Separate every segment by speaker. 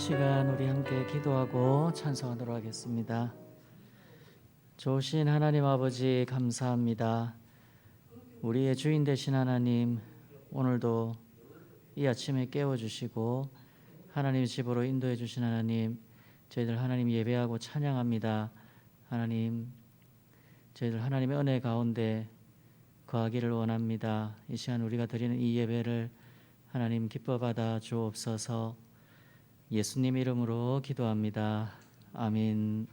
Speaker 1: 시간 우리 함께 기도하고 찬송하도록 하겠습니다. 좋으신 하나님 아버지 감사합니다. 우리의 주인 되신 하나님, 오늘도 이 아침에 깨워주시고 하나님 집으로 인도해 주신 하나님, 저희들 하나님 예배하고 찬양합니다. 하나님, 저희들 하나님의 은혜 가운데 거하기를 원합니다. 이 시간 우리가 드리는 이 예배를 하나님 기뻐 받아 주옵소서. 예수님 이름으로 기도합니다. 아멘.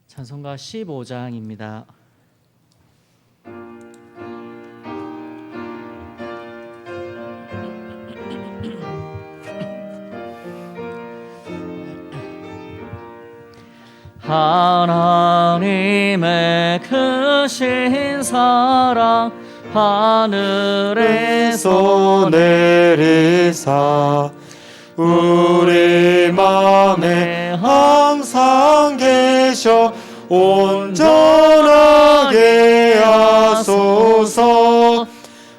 Speaker 1: 찬송가 15장입니다. 하나님의 크신 사랑 하늘에서
Speaker 2: 내리사 우리 맘에 항상 계셔 온전하게 하소서.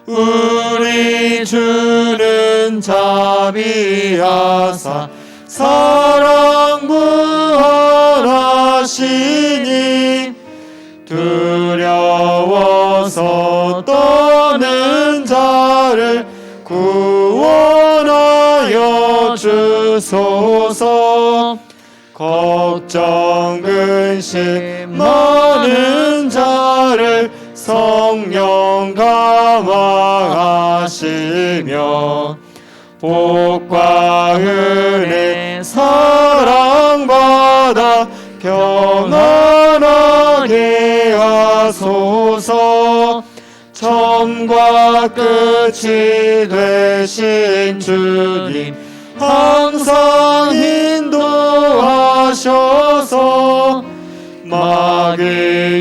Speaker 2: 우리 주는 자비하사 사랑 무한하시니 두려워서 떠는 자를 구원하여 주소서. 걱정 근심 많은 자를 성령 감화하시며 복과 은혜 사랑받아 평안하게 하소서. 처음과 끝이 되신 주님 항상 인도하셔서 마귀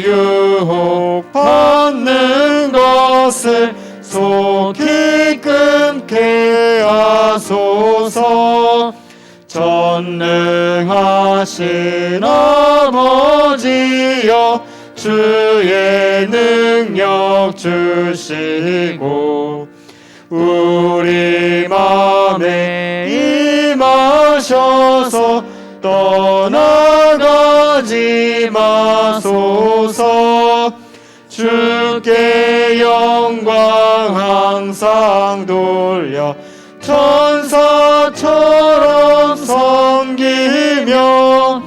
Speaker 2: 유혹 받는 것을 속히 끊게 하소서. 전능하신 아버지여 주의 능력 주시고 우리 맘에 임하셔서 떠나가지 마소서. 주께 영광 항상 돌려 천사처럼 섬기며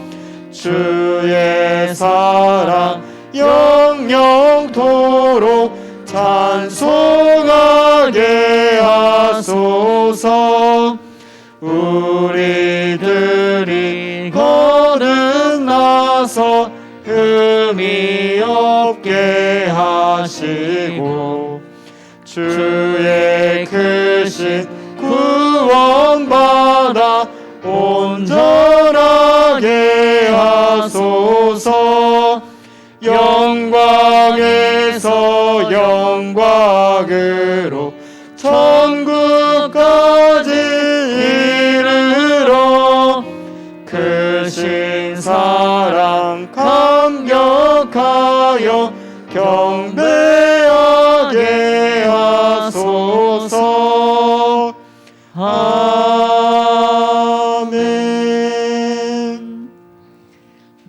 Speaker 2: 주의 사랑 영영토록 찬송하게 하소서. 우리들이 거듭나서 흠이 없게 하시고 주의 크신 구원받아 온전하게 하소서. 영광에서 영광으로 천국까지 이르러 크신 사랑 감격하여 경배하게 하소서. 아멘.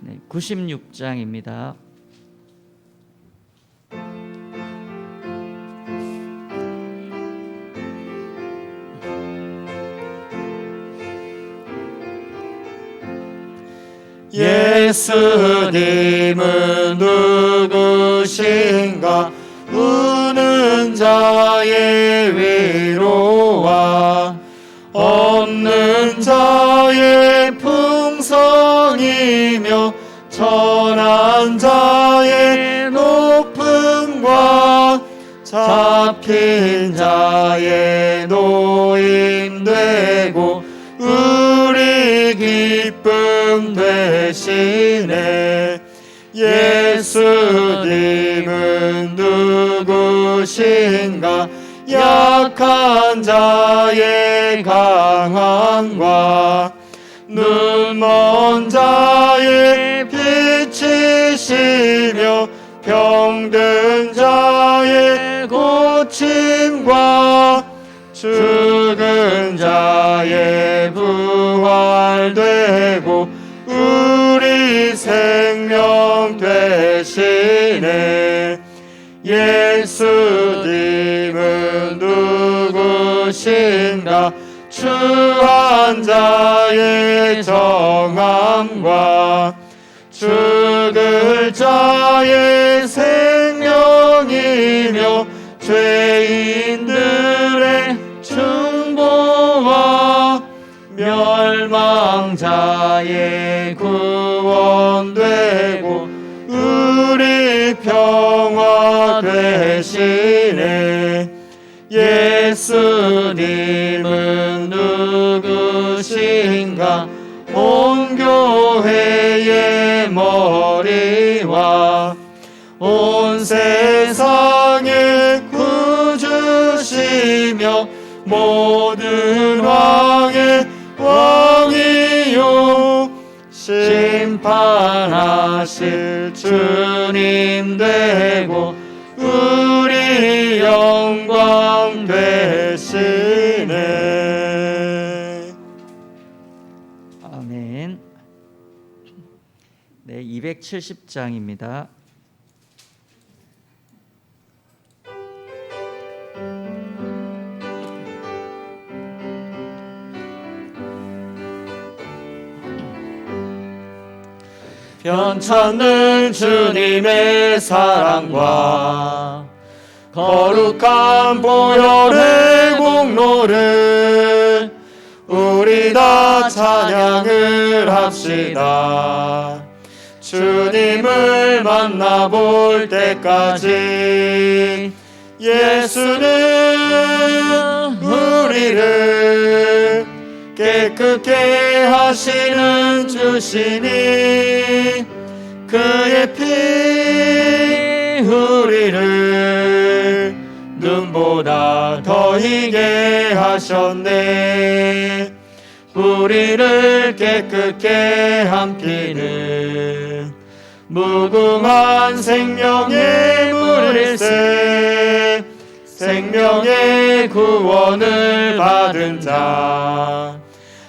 Speaker 1: 네, 96장입니다.
Speaker 2: 예수님은 누구신가? 우는 자의 위로와 없는 자의 풍성이며 천한 자의 높음과 잡힌 자의 노임되고 우리 기쁨 되시네. 예수님은 누구신가? 약한 자의 강함과 눈먼 자의 빛이시며 병든 자의 고침과 죽은 자 자의 부활되고 우리 생명 되시네. 예수님은 누구신가? 추한 자의 정함과 죽을 자의 생명이며 죄인들의 중보와 멸망자의 구원되고 우리 평화 되시네. 예수님은 누구신가? 온 교회의 머리와 온 세상의 구주시며 모든 왕의 왕이요 심판하실 주님 되고 우리 영광 되시네.
Speaker 1: 아멘. 네, 270장입니다.
Speaker 2: 편찮는 주님의 사랑과 거룩한 보혈의 공로를 우리 다 찬양을 합시다. 주님을 만나볼 때까지 예수는 우리를 깨끗게 하시는 주시니 그의 피 우리를 눈보다 더 희게 하셨네. 우리를 깨끗게 한 피는 무궁한 생명의 물일세. 생명의 구원을 받은 자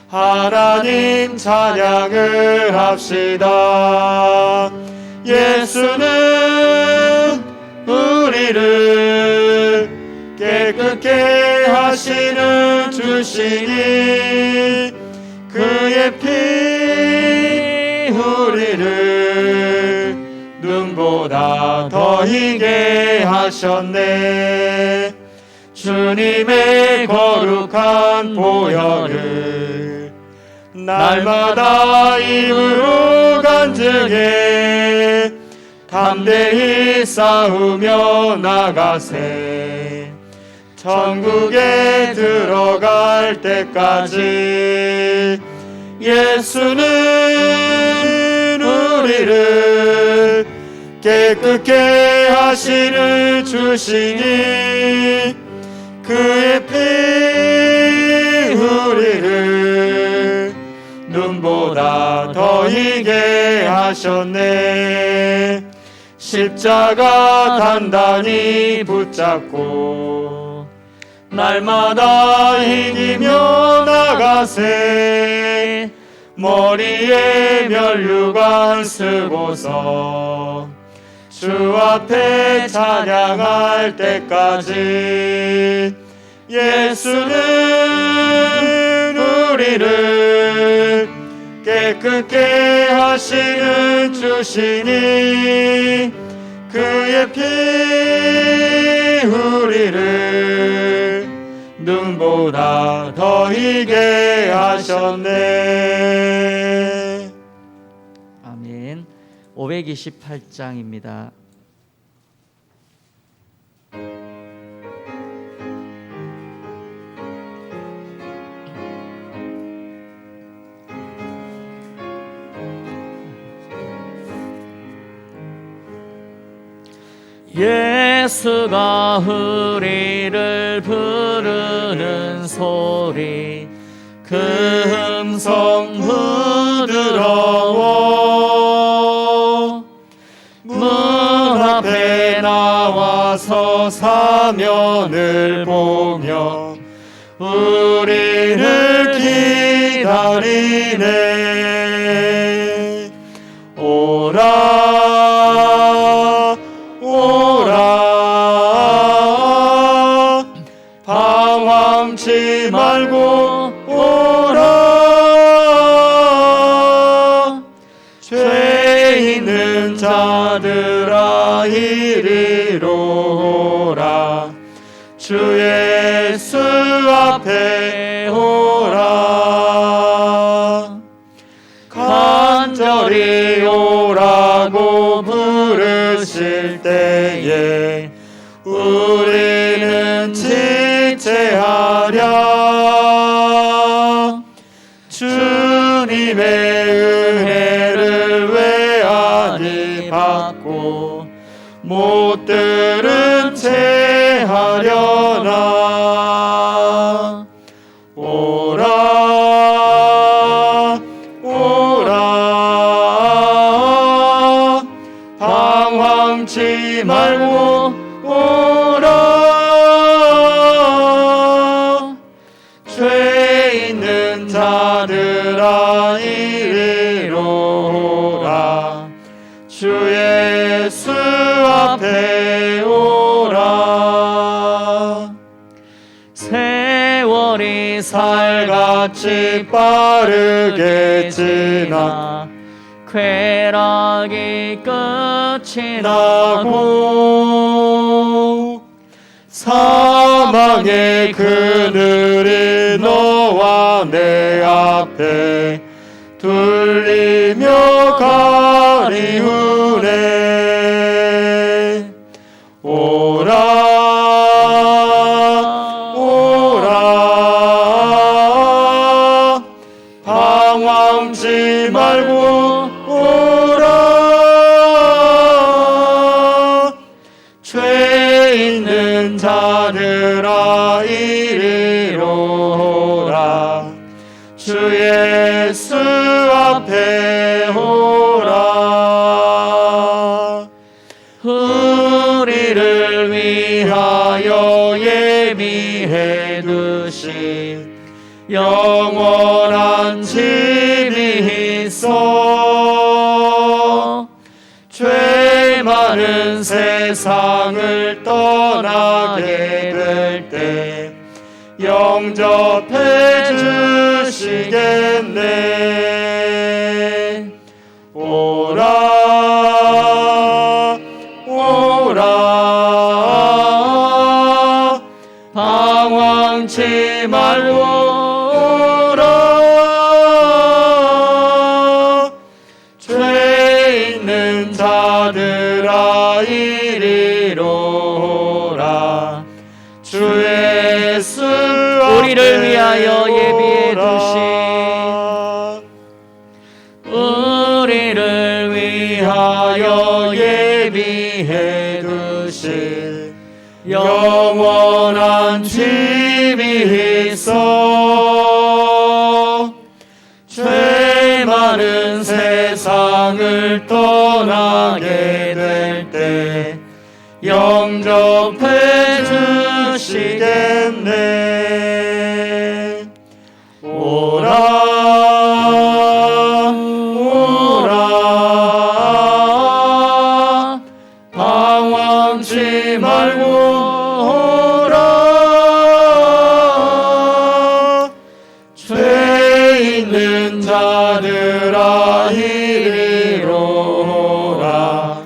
Speaker 2: 하나님 찬양을 합시다. 예수는 우리를 깨끗게 하시는 주시니 그의 피 우리를 눈보다 더 희게 하셨네. 주님의 거룩한 보혈을 날마다 입으로 간증해 담대히 싸우며 나가세. 천국에 들어갈 때까지 예수는 우리를 깨끗게 하시는 주시니 그의 피 우리를 눈보다 더 희게 하셨네. 십자가 단단히 붙잡고 날마다 이기며 나가세. 머리에 면류관 쓰고서 주 앞에 찬양할 때까지 예수는 우리를 깨끗게 하시는 주시니 그의 피 우리를 눈보다 더 희게 하셨네.
Speaker 1: 아멘. 528장입니다. 예수가 우리를 부르는 소리 그 음성 부드러워. 문 앞에 나와서 사면을 보며 우리를
Speaker 2: 기다리네. 오라 오라 방황치 말고 오라. 죄 있는 자들아 이리로 오라. 주 예수 앞에 오라. 간절히 오라고 부르실 때에 우리는 지체하랴. 주님의 은혜를 외아니 받고 못 들은 채 하려나. 오라 오라 방황치 말고 오라. 죄 있는 자들아 이리로 오라. 주 예수 앞에 오라.
Speaker 1: 세월이
Speaker 2: 살같이 빠르게 지나
Speaker 1: 쾌락이 끝이
Speaker 2: 나고 사망의 그늘이 너와 내 앞에 둘리며 가리우네. 오라 오라 방황치 말고 오라. 죄 있는 자들아 이리로 오라. 주 예수 앞에 오라. 우리를 위하여 예비해 두신 영원한 집이 있어. 죄 많은 세상을 떠나게 될 때 영접해 주시겠네. 오라 오라 방황치 말고 오라. 죄 있는 자들아 이리로 오라. 주 예수
Speaker 1: 우리를 위하여 예비해 두신
Speaker 2: 우리를 위하여 예비해 두신 영원한 집이 있어. 죄 많은 세상을 떠나게 될 때 영접해 주시겠네. 오라 오라 방황치 말고 오라. 죄 있는 자들아 이리로 오라.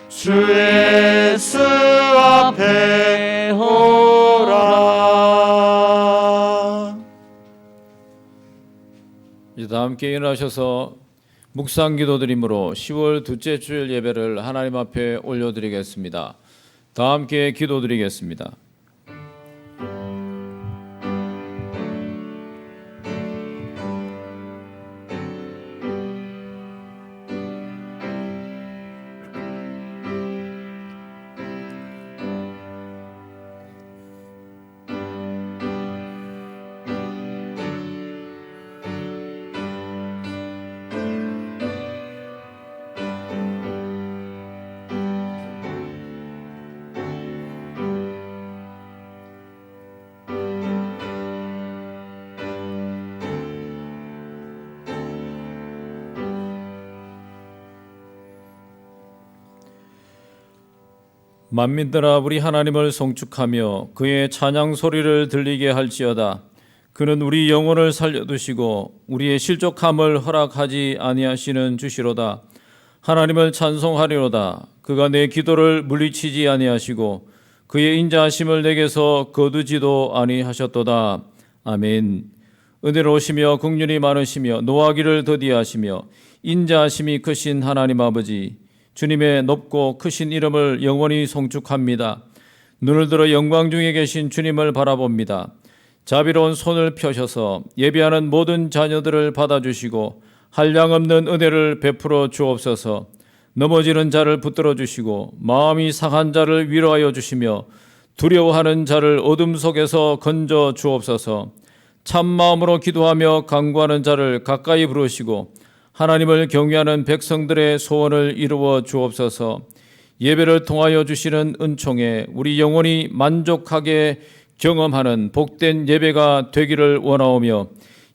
Speaker 2: 주 예수 앞에 오라.
Speaker 3: 이제 다 함께 일어나셔서 묵상 기도드림으로 10월 둘째 주일 예배를 하나님 앞에 올려드리겠습니다. 다 함께 기도드리겠습니다. 만민들아 우리 하나님을 송축하며 그의 찬양 소리를 들리게 할지어다. 그는 우리 영혼을 살려두시고 우리의 실족함을 허락하지 아니하시는 주시로다. 하나님을 찬송하리로다. 그가 내 기도를 물리치지 아니하시고 그의 인자하심을 내게서 거두지도 아니하셨도다. 아멘. 은혜로우시며 긍휼이 많으시며 노하기를 더디하시며 인자하심이 크신 하나님 아버지, 주님의 높고 크신 이름을 영원히 송축합니다. 눈을 들어 영광 중에 계신 주님을 바라봅니다. 자비로운 손을 펴셔서 예배하는 모든 자녀들을 받아주시고 한량없는 은혜를 베풀어 주옵소서. 넘어지는 자를 붙들어 주시고 마음이 상한 자를 위로하여 주시며 두려워하는 자를 어둠 속에서 건져 주옵소서. 참 마음으로 기도하며 간구하는 자를 가까이 부르시고 하나님을 경외하는 백성들의 소원을 이루어 주옵소서. 예배를 통하여 주시는 은총에 우리 영혼이 만족하게 경험하는 복된 예배가 되기를 원하오며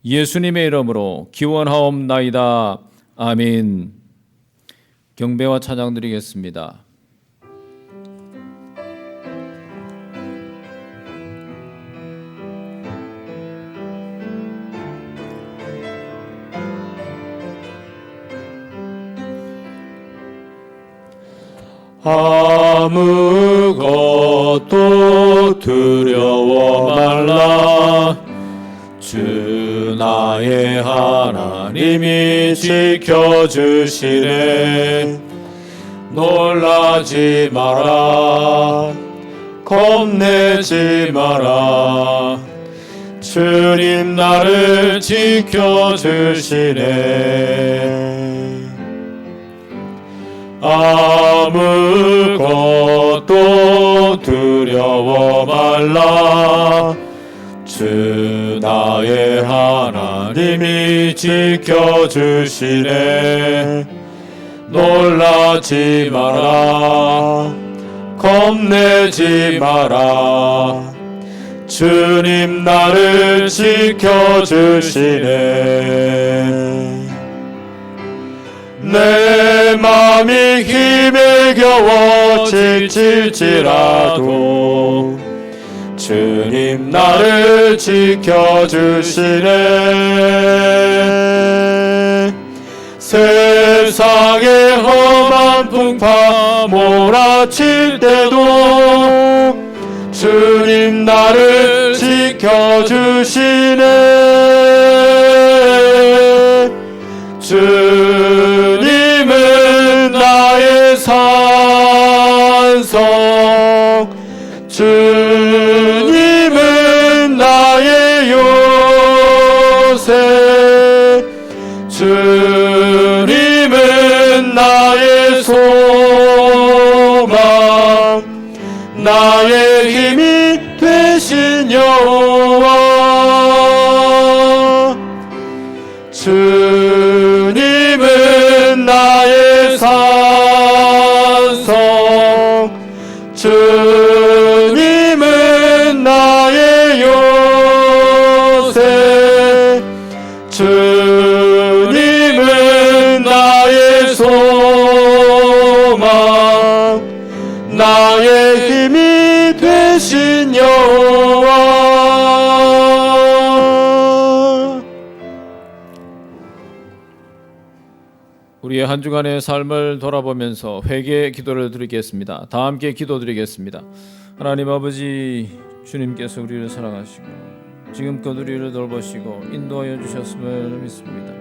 Speaker 3: 예수님의 이름으로 기원하옵나이다. 아멘. 경배와 찬양 드리겠습니다.
Speaker 2: 아무것도 두려워 말라. 주 나의 하나님이 지켜주시네. 놀라지 마라. 겁내지 마라. 주님 나를 지켜주시네. 아무것도 두려워 말라. 주 나의 하나님이 지켜주시네. 놀라지 마라. 겁내지 마라. 주님 나를 지켜주시네. 내 맘이 힘에 겨워 지칠지라도 주님 나를 지켜주시네. 세상의 험한 풍파 몰아칠 때도 주님 나를 지켜주시네. 주님은 나의 산성, 주님은 나의 요새, 주님은 나의 소망, 나의 힘이 되신 여호와. 주님은 나의 산성, 주님은 나의 요새, 주님은 나의 소망, 나의 힘이 되신 여호와.
Speaker 3: 우리의 한 주간의 삶을 돌아보면서 회개 기도를 드리겠습니다. 다 함께 기도드리겠습니다. 하나님 아버지, 주님께서 우리를 사랑하시고 지금껏 우리를 돌보시고 인도하여 주셨음을 믿습니다.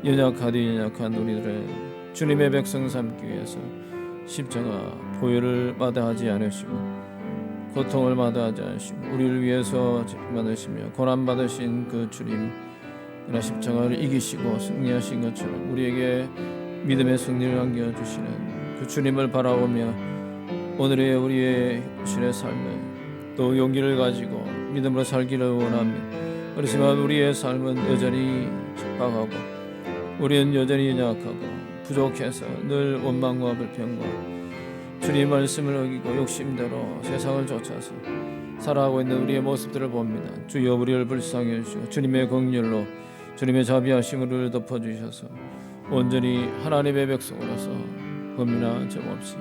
Speaker 3: 연약하디 연약한 우리들의 주님의 백성 삼기 위해서 십자가 보혈을 마다하지 않으시고 고통을 마다하지 않으시고 우리를 위해서 받으시며 고난 받으신 그 주님, 그러나 십자가를 이기시고 승리하신 것처럼 우리에게 믿음의 승리를 안겨주시는 그 주님을 바라보며 오늘의 우리의 신의 삶에 또 용기를 가지고 믿음으로 살기를 원합니다. 그렇지만 우리의 삶은 여전히 척박하고 우리는 여전히 연약하고 부족해서 늘 원망과 불평과 주님의 말씀을 어기고 욕심대로 세상을 쫓아서 살아가고 있는 우리의 모습들을 봅니다. 주여 우리를 불쌍히 여주시고 주님의 긍휼로 주님의 자비하심을 덮어주셔서 온전히 하나님의 백성으로서 범이나 점 없이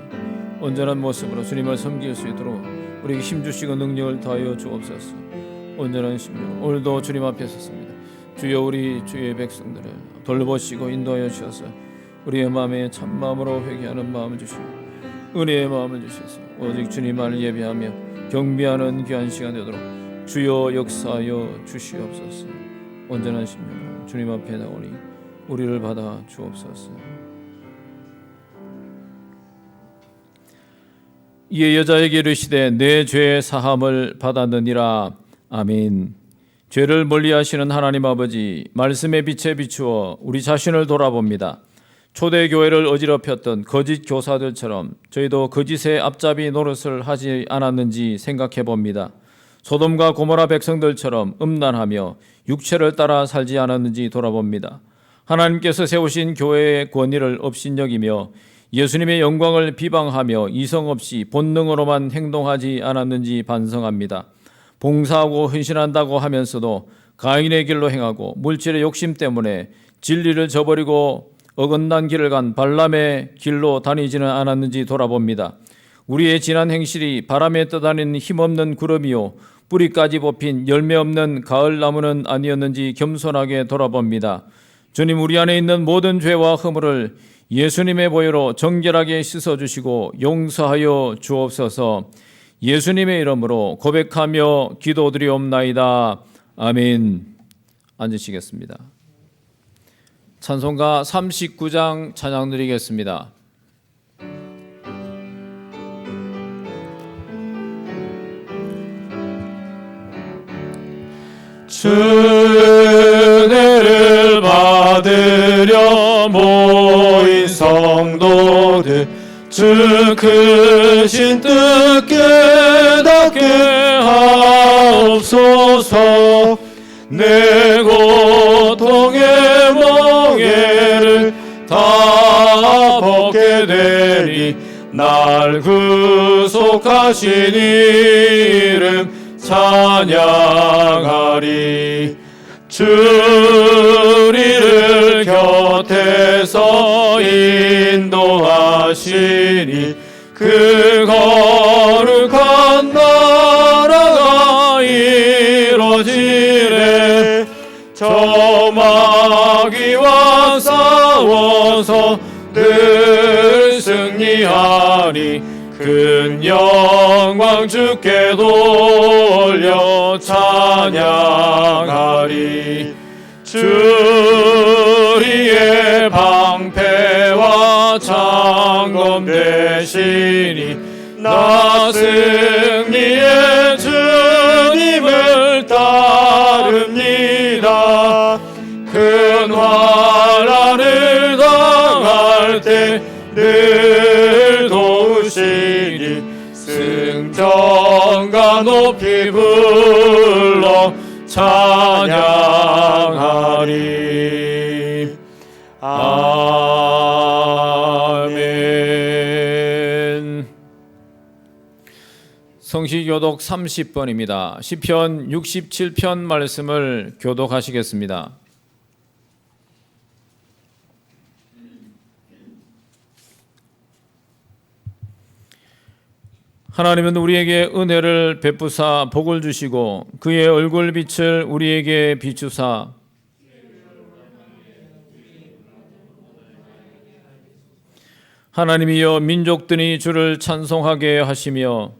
Speaker 3: 온전한 모습으로 주님을 섬길 수 있도록 우리에게 힘주시고 능력을 더하여 주옵소서. 온전한 심령 오늘도 주님 앞에 섰습니다. 주여 우리 주의 백성들을 돌보시고 인도하여 주셔서 우리의 마음에 참마음으로 회개하는 마음을 주시고 은혜의 마음을 주셔서 오직 주님만을 예배하며 경배하는 귀한 시간 되도록 주여 역사하여 주시옵소서. 온전한 심령으로 주님 앞에 나오니 우리를 받아 주옵소서. 이에 여자에게 이르시되 내 죄 사함을 받았느니라. 아멘. 죄를 멀리하시는 하나님 아버지, 말씀의 빛에 비추어 우리 자신을 돌아봅니다. 초대교회를 어지럽혔던 거짓 교사들처럼 저희도 거짓의 앞잡이 노릇을 하지 않았는지 생각해 봅니다. 소돔과 고모라 백성들처럼 음란하며 육체를 따라 살지 않았는지 돌아봅니다. 하나님께서 세우신 교회의 권위를 업신여기며 예수님의 영광을 비방하며 이성 없이 본능으로만 행동하지 않았는지 반성합니다. 봉사하고 헌신한다고 하면서도 가인의 길로 행하고 물질의 욕심 때문에 진리를 저버리고 어긋난 길을 간 발람의 길로 다니지는 않았는지 돌아봅니다. 우리의 지난 행실이 바람에 떠다니는 힘없는 구름이요 뿌리까지 뽑힌 열매 없는 가을나무는 아니었는지 겸손하게 돌아봅니다. 주님, 우리 안에 있는 모든 죄와 허물을 예수님의 보혈로 정결하게 씻어주시고 용서하여 주옵소서. 예수님의 이름으로 고백하며 기도드리옵나이다. 아멘. 앉으시겠습니다. 찬송가 39장 찬양 드리겠습니다.
Speaker 2: 은혜를 받으려 모인 성도들 주 크신 뜻 깨닫게 하옵소서. 내 고통의 멍에를 다 벗게 되니 날 구속하신 이름 찬양하리. 주 우리를 곁에서 인도하시니 그 거룩한 나라가 이루어지네. 저 마귀와 싸워서 늘 승리하니 큰 영광 주께 돌려 찬양하리. 주리의 방패와 창검 되시니 나 승리의 주님을 따릅니다. 큰 환난을 당할 때 늘 도우시니 승전가 높이 불러 찬양하리. 아멘. 성시교독 30번입니다. 시편 67편 말씀을 교독하시겠습니다. 하나님은 우리에게 은혜를 베푸사 복을 주시고 그의 얼굴 빛을 우리에게 비추사 하나님이여 민족들이 주를 찬송하게 하시며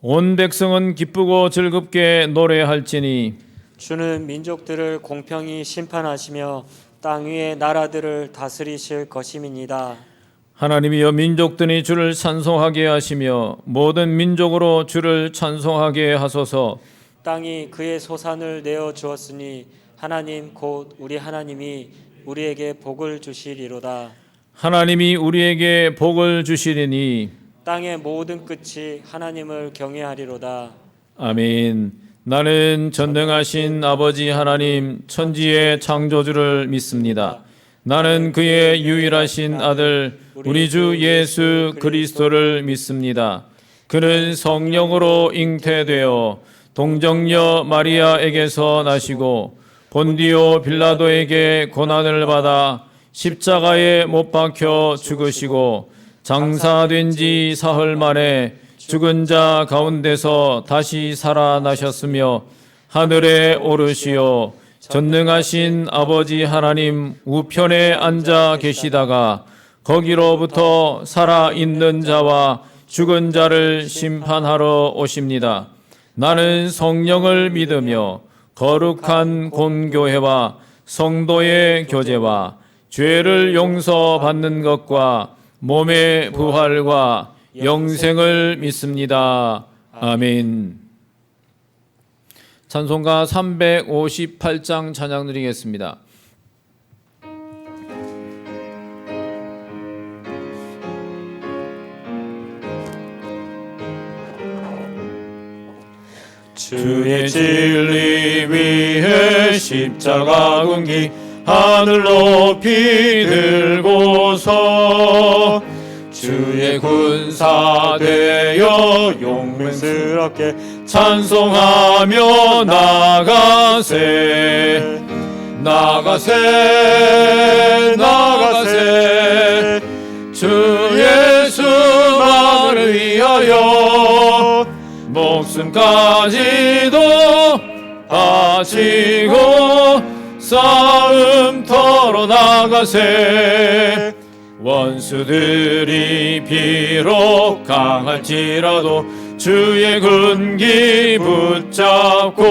Speaker 2: 온 백성은 기쁘고 즐겁게 노래할지니
Speaker 4: 주는 민족들을 공평히 심판하시며 땅 위의 나라들을 다스리실 것임이니이다.
Speaker 3: 하나님이여 민족들이 주를 찬송하게 하시며 모든 민족으로 주를 찬송하게 하소서.
Speaker 4: 땅이 그의 소산을 내어 주었으니 하나님 곧 우리 하나님이 우리에게 복을 주시리로다.
Speaker 3: 하나님이 우리에게 복을 주시리니
Speaker 4: 땅의 모든 끝이 하나님을 경외하리로다.
Speaker 3: 아멘. 나는 전능하신 아버지 하나님 천지의 창조주를 믿습니다. 나는 그의 유일하신 아들 우리 주 예수 그리스도를 믿습니다. 그는 성령으로 잉태되어 동정녀 마리아에게서 나시고 본디오 빌라도에게 고난을 받아 십자가에 못 박혀 죽으시고 장사된 지 사흘 만에 죽은 자 가운데서 다시 살아나셨으며 하늘에 오르시어 전능하신 아버지 하나님 우편에 앉아 계시다가 거기로부터 살아있는 자와 죽은 자를 심판하러 오십니다. 나는 성령을 믿으며 거룩한 공교회와 성도의 교제와 죄를 용서받는 것과 몸의 부활과 영생을 믿습니다. 아멘. 찬송가 358장 찬양 드리겠습니다.
Speaker 2: 주의 진리 위에 십자가 군기 하늘 높이 들고서 주의 군사 되어 용맹스럽게 찬송하며 나가세 나가세 나가세 주 예수만을 위하여 목숨까지도 바치고 싸움터로 나가세 원수들이 비록 강할지라도 주의 군기 붙잡고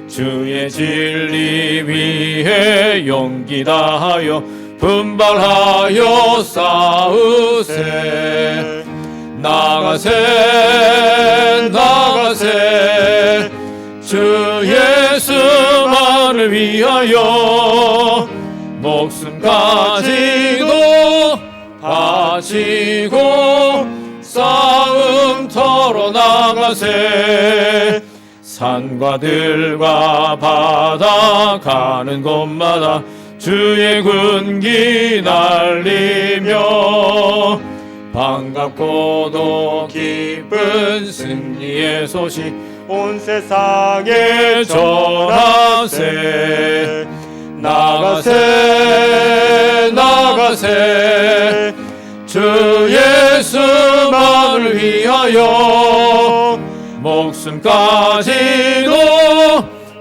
Speaker 2: 주의 진리 위해 용기 다하여 분발하여 싸우세 나가세 나가세 주 예수만을 위하여 목숨까지도 바치고 싸움터로 나가세 산과 들과 바다 가는 곳마다 주의 군기 날리며 반갑고도 기쁜 승리의 소식 온 세상에 전하세 나가세 나가세 주 예수만을 위하여 목숨까지도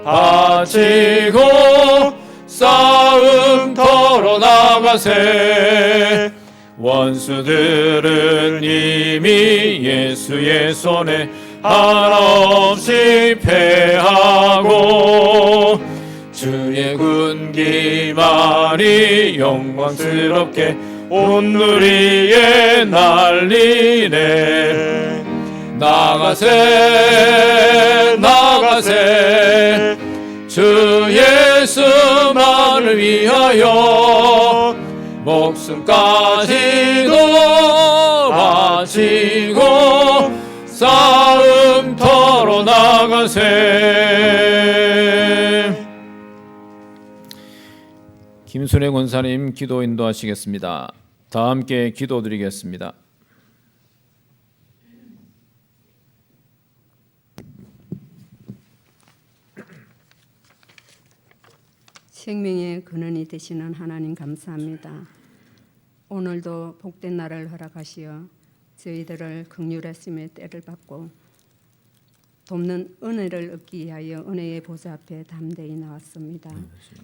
Speaker 2: 바치고 싸움터로 나가세 원수들은 이미 예수의 손에 하나없이 패하고 주의 군기만이 영광스럽게 온 누리에 날리네 나가세 나가세 주 예수만을 위하여 목숨까지도 바치고 싸움터로 나가세.
Speaker 3: 김순애 권사님 기도 인도하시겠습니다. 다 함께 기도드리겠습니다.
Speaker 5: 생명의 근원이 되시는 하나님 감사합니다. 오늘도 복된 날을 허락하시어 저희들을 긍휼하심의 때를 받고 돕는 은혜를 얻기 위하여 은혜의 보좌 앞에 담대히 나왔습니다.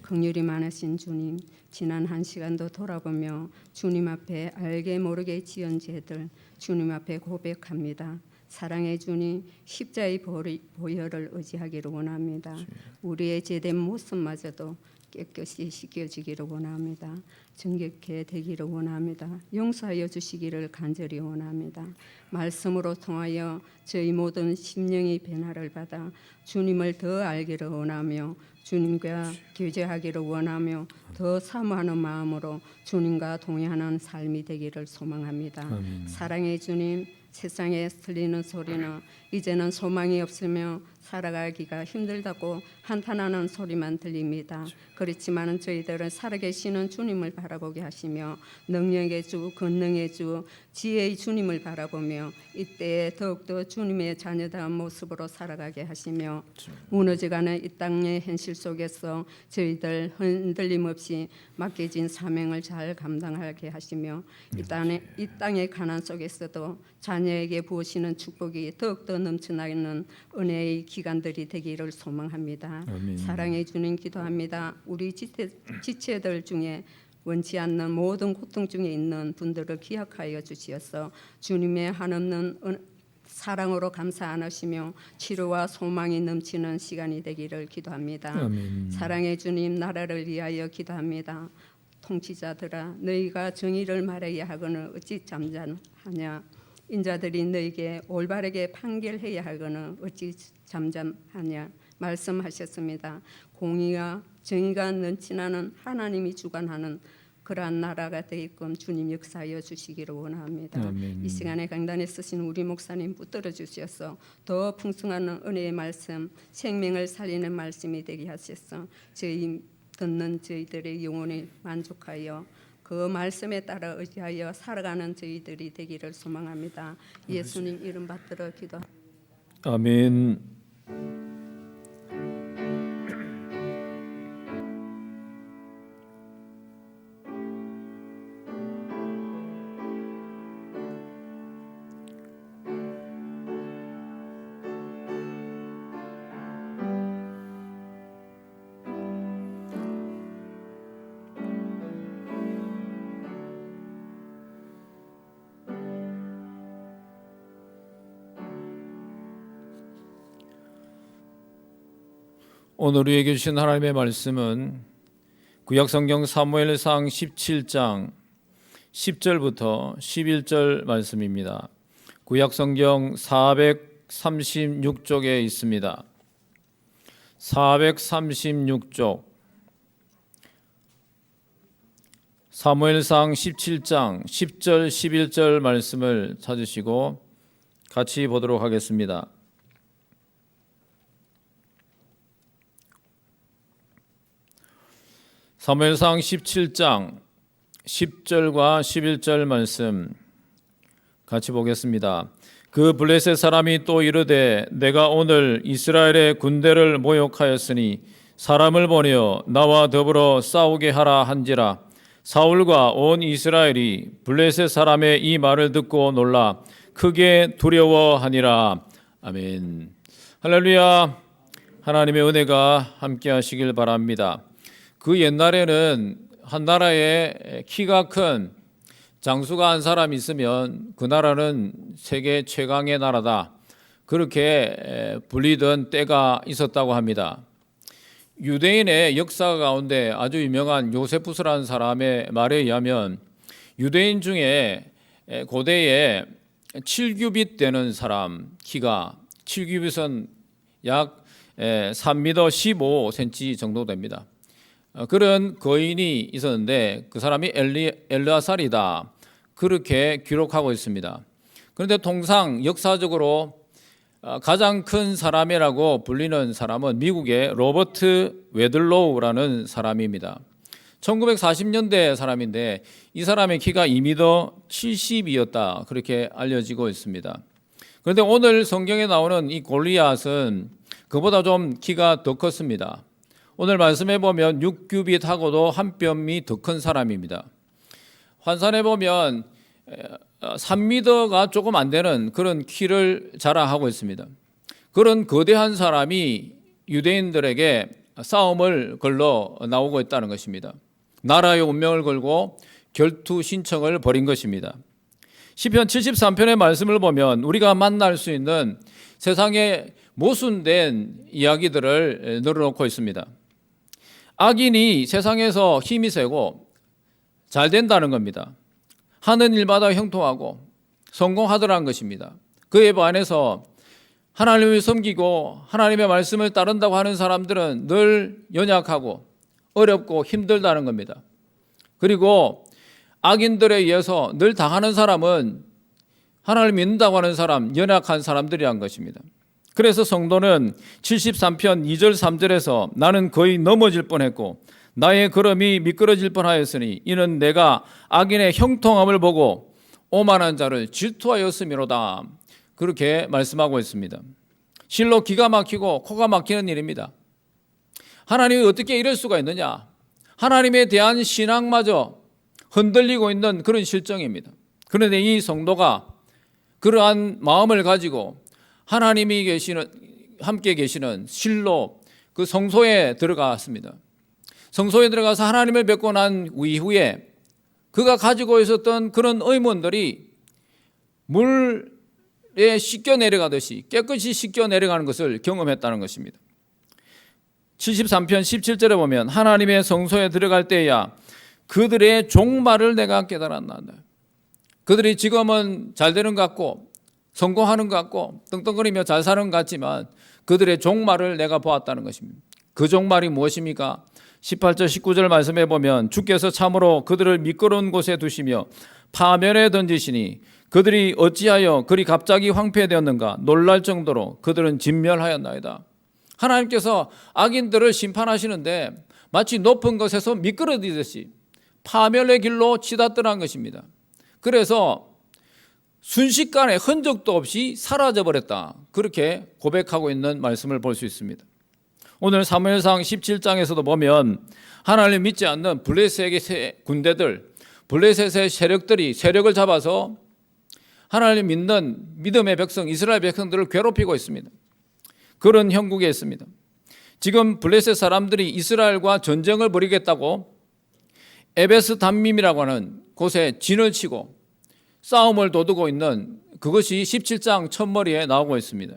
Speaker 5: 긍휼이 많으신 주님, 지난 한 시간도 돌아보며 주님 앞에 알게 모르게 지은 죄들 주님 앞에 고백합니다. 사랑의 주님, 십자의 보혈을 의지하기를 원합니다. 우리의 죄된 모습마저도 깨끗이 씻겨지기를 원합니다. 정결케 되기를 원합니다. 용서하여 주시기를 간절히 원합니다. 말씀으로 통하여 저희 모든 심령의 변화를 받아 주님을 더 알기를 원하며 주님과 교제하기를 원하며 더 사모하는 마음으로 주님과 동행하는 삶이 되기를 소망합니다. 사랑의 주님, 세상에 들리는 소리는 이제는 소망이 없으며 살아가기가 힘들다고 한탄하는 소리만 들립니다. 그렇지만 저희들은 살아계시는 주님을 바라보게 하시며 능력의 주, 권능의 주, 지혜의 주님을 바라보며 이때에 더욱더 주님의 자녀다운 모습으로 살아가게 하시며 무너져가는 이 땅의 현실 속에서 저희들 흔들림 없이 맡겨진 사명을 잘 감당하게 하시며 이 땅의 가난 속에서도 자녀에게 부으시는 축복이 더욱더 넘쳐나는 은혜의 기간들이 되기를 소망합니다.
Speaker 2: 아멘.
Speaker 5: 사랑해 주님 기도합니다. 우리 지체들 중에 원치 않는 모든 고통 중에 있는 분들을 기억하여 주시어서 주님의 한없는 사랑으로 감사 안으시며 치료와 소망이 넘치는 시간이 되기를 기도합니다.
Speaker 2: 아멘.
Speaker 5: 사랑해 주님 나라를 위하여 기도합니다. 통치자들아 너희가 정의를 말해야 하거늘 어찌 잠잠하냐. 인자들이 너에게 올바르게 판결해야 하거늘 어찌 잠잠하냐 말씀하셨습니다. 공의와 정의가 넘치나는 하나님이 주관하는 그러한 나라가 되게끔 주님 역사하여 주시기를 원합니다.
Speaker 2: 아멘.
Speaker 5: 이 시간에 강단에 쓰신 우리 목사님 붙들어 주셔서 더 풍성한 은혜의 말씀, 생명을 살리는 말씀이 되게 하셔서 저희 듣는 저희들의 영혼이 만족하여 그 말씀에 따라 의지하여 살아가는 저희들이 되기를 소망합니다. 예수님 이름 받들어 기도.
Speaker 2: 아멘. 오늘 우리에게 주신 하나님의 말씀은 구약성경 사무엘상 17장 10절부터 11절 말씀입니다. 구약성경 436쪽에 있습니다. 436쪽 사무엘상 17장 10절 11절 말씀을 찾으시고 같이 보도록 하겠습니다. 사무엘상 17장 10절과 11절 말씀 같이 보겠습니다. 그 블레셋 사람이 또 이르되 내가 오늘 이스라엘의 군대를 모욕하였으니 사람을 보내어 나와 더불어 싸우게 하라 한지라. 사울과 온 이스라엘이 블레셋 사람의 이 말을 듣고 놀라 크게 두려워하니라. 아멘. 할렐루야. 하나님의 은혜가 함께 하시길 바랍니다. 그 옛날에는 한 나라에 키가 큰 장수가 한 사람 있으면 그 나라는 세계 최강의 나라다, 그렇게 불리던 때가 있었다고 합니다. 유대인의 역사 가운데 아주 유명한 요세푸스라는 사람의 말에 의하면 유대인 중에 고대에 7규빗 되는 사람 키가 7규빗은 약 3m 15cm 정도 됩니다. 그런 거인이 있었는데 그 사람이 엘르아살이다, 그렇게 기록하고 있습니다. 그런데 통상 역사적으로 가장 큰 사람이라고 불리는 사람은 미국의 로버트 웨들로우라는 사람입니다. 1940년대 사람인데 이 사람의 키가 2m 70이었다, 그렇게 알려지고 있습니다. 그런데 오늘 성경에 나오는 이 골리앗은 그보다 좀 키가 더 컸습니다. 오늘 말씀해 보면 6규빗하고도 한 뼘이 더 큰 사람입니다. 환산해 보면 3m가 조금 안 되는 그런 키를 자랑하고 있습니다. 그런 거대한 사람이 유대인들에게 싸움을 걸러 나오고 있다는 것입니다. 나라의 운명을 걸고 결투 신청을 벌인 것입니다. 시편 73편의 말씀을 보면 우리가 만날 수 있는 세상의 모순된 이야기들을 늘어놓고 있습니다. 악인이 세상에서 힘이 세고 잘 된다는 겁니다. 하는 일마다 형통하고 성공하더라는 것입니다. 그에 반해서 하나님을 섬기고 하나님의 말씀을 따른다고 하는 사람들은 늘 연약하고 어렵고 힘들다는 겁니다. 그리고 악인들에 의해서 늘 당하는 사람은 하나님을 믿는다고 하는 사람, 연약한 사람들이란 것입니다. 그래서 성도는 73편 2절 3절에서 나는 거의 넘어질 뻔했고 나의 걸음이 미끄러질 뻔하였으니 이는 내가 악인의 형통함을 보고 오만한 자를 질투하였음이로다. 그렇게 말씀하고 있습니다. 실로 기가 막히고 코가 막히는 일입니다. 하나님이 어떻게 이럴 수가 있느냐? 하나님에 대한 신앙마저 흔들리고 있는 그런 실정입니다. 그런데 이 성도가 그러한 마음을 가지고 하나님이 함께 계시는 실로 그 성소에 들어갔습니다. 성소에 들어가서 하나님을 뵙고 난 이후에 그가 가지고 있었던 그런 의문들이 물에 씻겨 내려가듯이 깨끗이 씻겨 내려가는 것을 경험했다는 것입니다. 73편 17절에 보면 하나님의 성소에 들어갈 때야 그들의 종말을 내가 깨달았나이다. 그들이 지금은 잘 되는 것 같고 성공하는 것 같고 떵떵거리며 잘 사는 것 같지만 그들의 종말을 내가 보았다는 것입니다. 그 종말이 무엇입니까? 18절 19절 말씀해 보면 주께서 참으로 그들을 미끄러운 곳에 두시며 파멸에 던지시니 그들이 어찌하여 그리 갑자기 황폐되었는가 놀랄 정도로 그들은 진멸하였나이다. 하나님께서 악인들을 심판하시는데 마치 높은 것에서 미끄러지듯이 파멸의 길로 치닫더라는 것입니다. 그래서 순식간에 흔적도 없이 사라져버렸다. 그렇게 고백하고 있는 말씀을 볼 수 있습니다. 오늘 사무엘상 17장에서도 보면 하나님 믿지 않는 블레셋의 군대들, 블레셋의 세력들이 세력을 잡아서 하나님 믿는 믿음의 백성, 이스라엘 백성들을 괴롭히고 있습니다. 그런 형국에 있습니다. 지금 블레셋 사람들이 이스라엘과 전쟁을 벌이겠다고 에베스 담밈이라고 하는 곳에 진을 치고 싸움을 도두고 있는 그것이 17장 첫머리에 나오고 있습니다.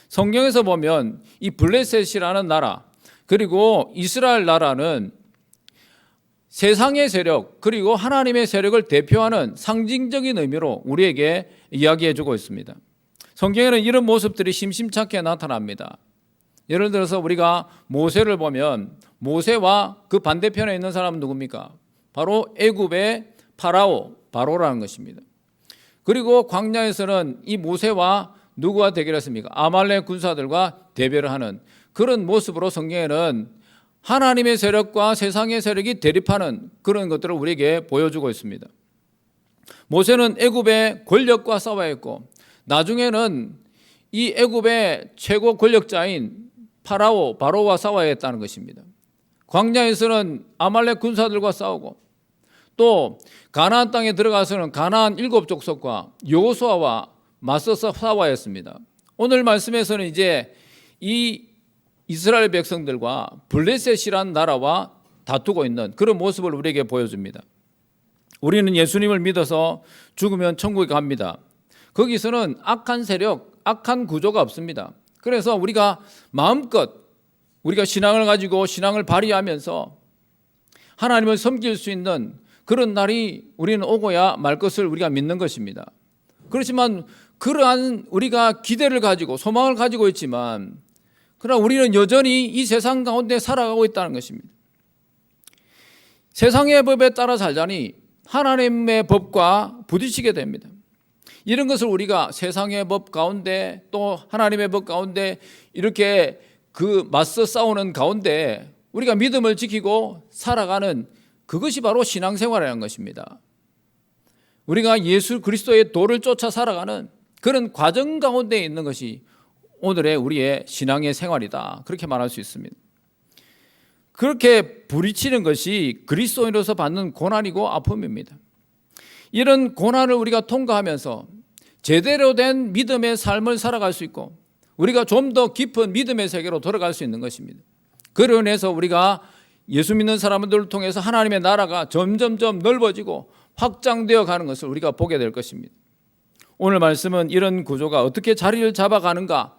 Speaker 2: 성경에서 보면 이 블레셋이라는 나라 그리고 이스라엘 나라는 세상의 세력 그리고 하나님의 세력을 대표하는 상징적인 의미로 우리에게 이야기해 주고 있습니다. 성경에는 이런 모습들이 심심찮게 나타납니다. 예를 들어서 우리가 모세를 보면 모세와 그 반대편에 있는 사람은 누굽니까? 바로 애굽의 바로라는 것입니다. 그리고 광야에서는 이 모세와 누구와 대결했습니까? 아말렉 군사들과 대별을 하는 그런 모습으로 성경에는 하나님의 세력과 세상의 세력이 대립하는 그런 것들을 우리에게 보여주고 있습니다. 모세는 애굽의 권력과 싸워야 했고 나중에는 이 애굽의 최고 권력자인 바로와 싸워야 했다는 것입니다. 광야에서는 아말렉 군사들과 싸우고 또 가나안 땅에 들어가서는 가나안 7족속과 여호수아와 맞서서 싸워야 했습니다. 오늘 말씀에서는 이제 이 이스라엘 백성들과 블레셋이란 나라와 다투고 있는 그런 모습을 우리에게 보여줍니다. 우리는 예수님을 믿어서 죽으면 천국에 갑니다. 거기서는 악한 세력, 악한 구조가 없습니다. 그래서 우리가 마음껏 우리가 신앙을 가지고 신앙을 발휘하면서 하나님을 섬길 수 있는 그런 날이 우리는 오고야 말 것을 우리가 믿는 것입니다. 그렇지만 그러한 우리가 기대를 가지고 소망을 가지고 있지만 그러나 우리는 여전히 이 세상 가운데 살아가고 있다는 것입니다. 세상의 법에 따라 살자니 하나님의 법과 부딪히게 됩니다. 이런 것을 우리가 세상의 법 가운데 또 하나님의 법 가운데 이렇게 그 맞서 싸우는 가운데 우리가 믿음을 지키고 살아가는 그것이 바로 신앙생활이라는 것입니다. 우리가 예수 그리스도의 도를 쫓아 살아가는 그런 과정 가운데 있는 것이 오늘의 우리의 신앙의 생활이다. 그렇게 말할 수 있습니다. 그렇게 부딪히는 것이 그리스도인으로서 받는 고난이고 아픔입니다. 이런 고난을 우리가 통과하면서 제대로 된 믿음의 삶을 살아갈 수 있고 우리가 좀 더 깊은 믿음의 세계로 돌아갈 수 있는 것입니다. 그로 인해서 우리가 예수 믿는 사람들을 통해서 하나님의 나라가 점점점 넓어지고 확장되어 가는 것을 우리가 보게 될 것입니다. 오늘 말씀은 이런 구조가 어떻게 자리를 잡아가는가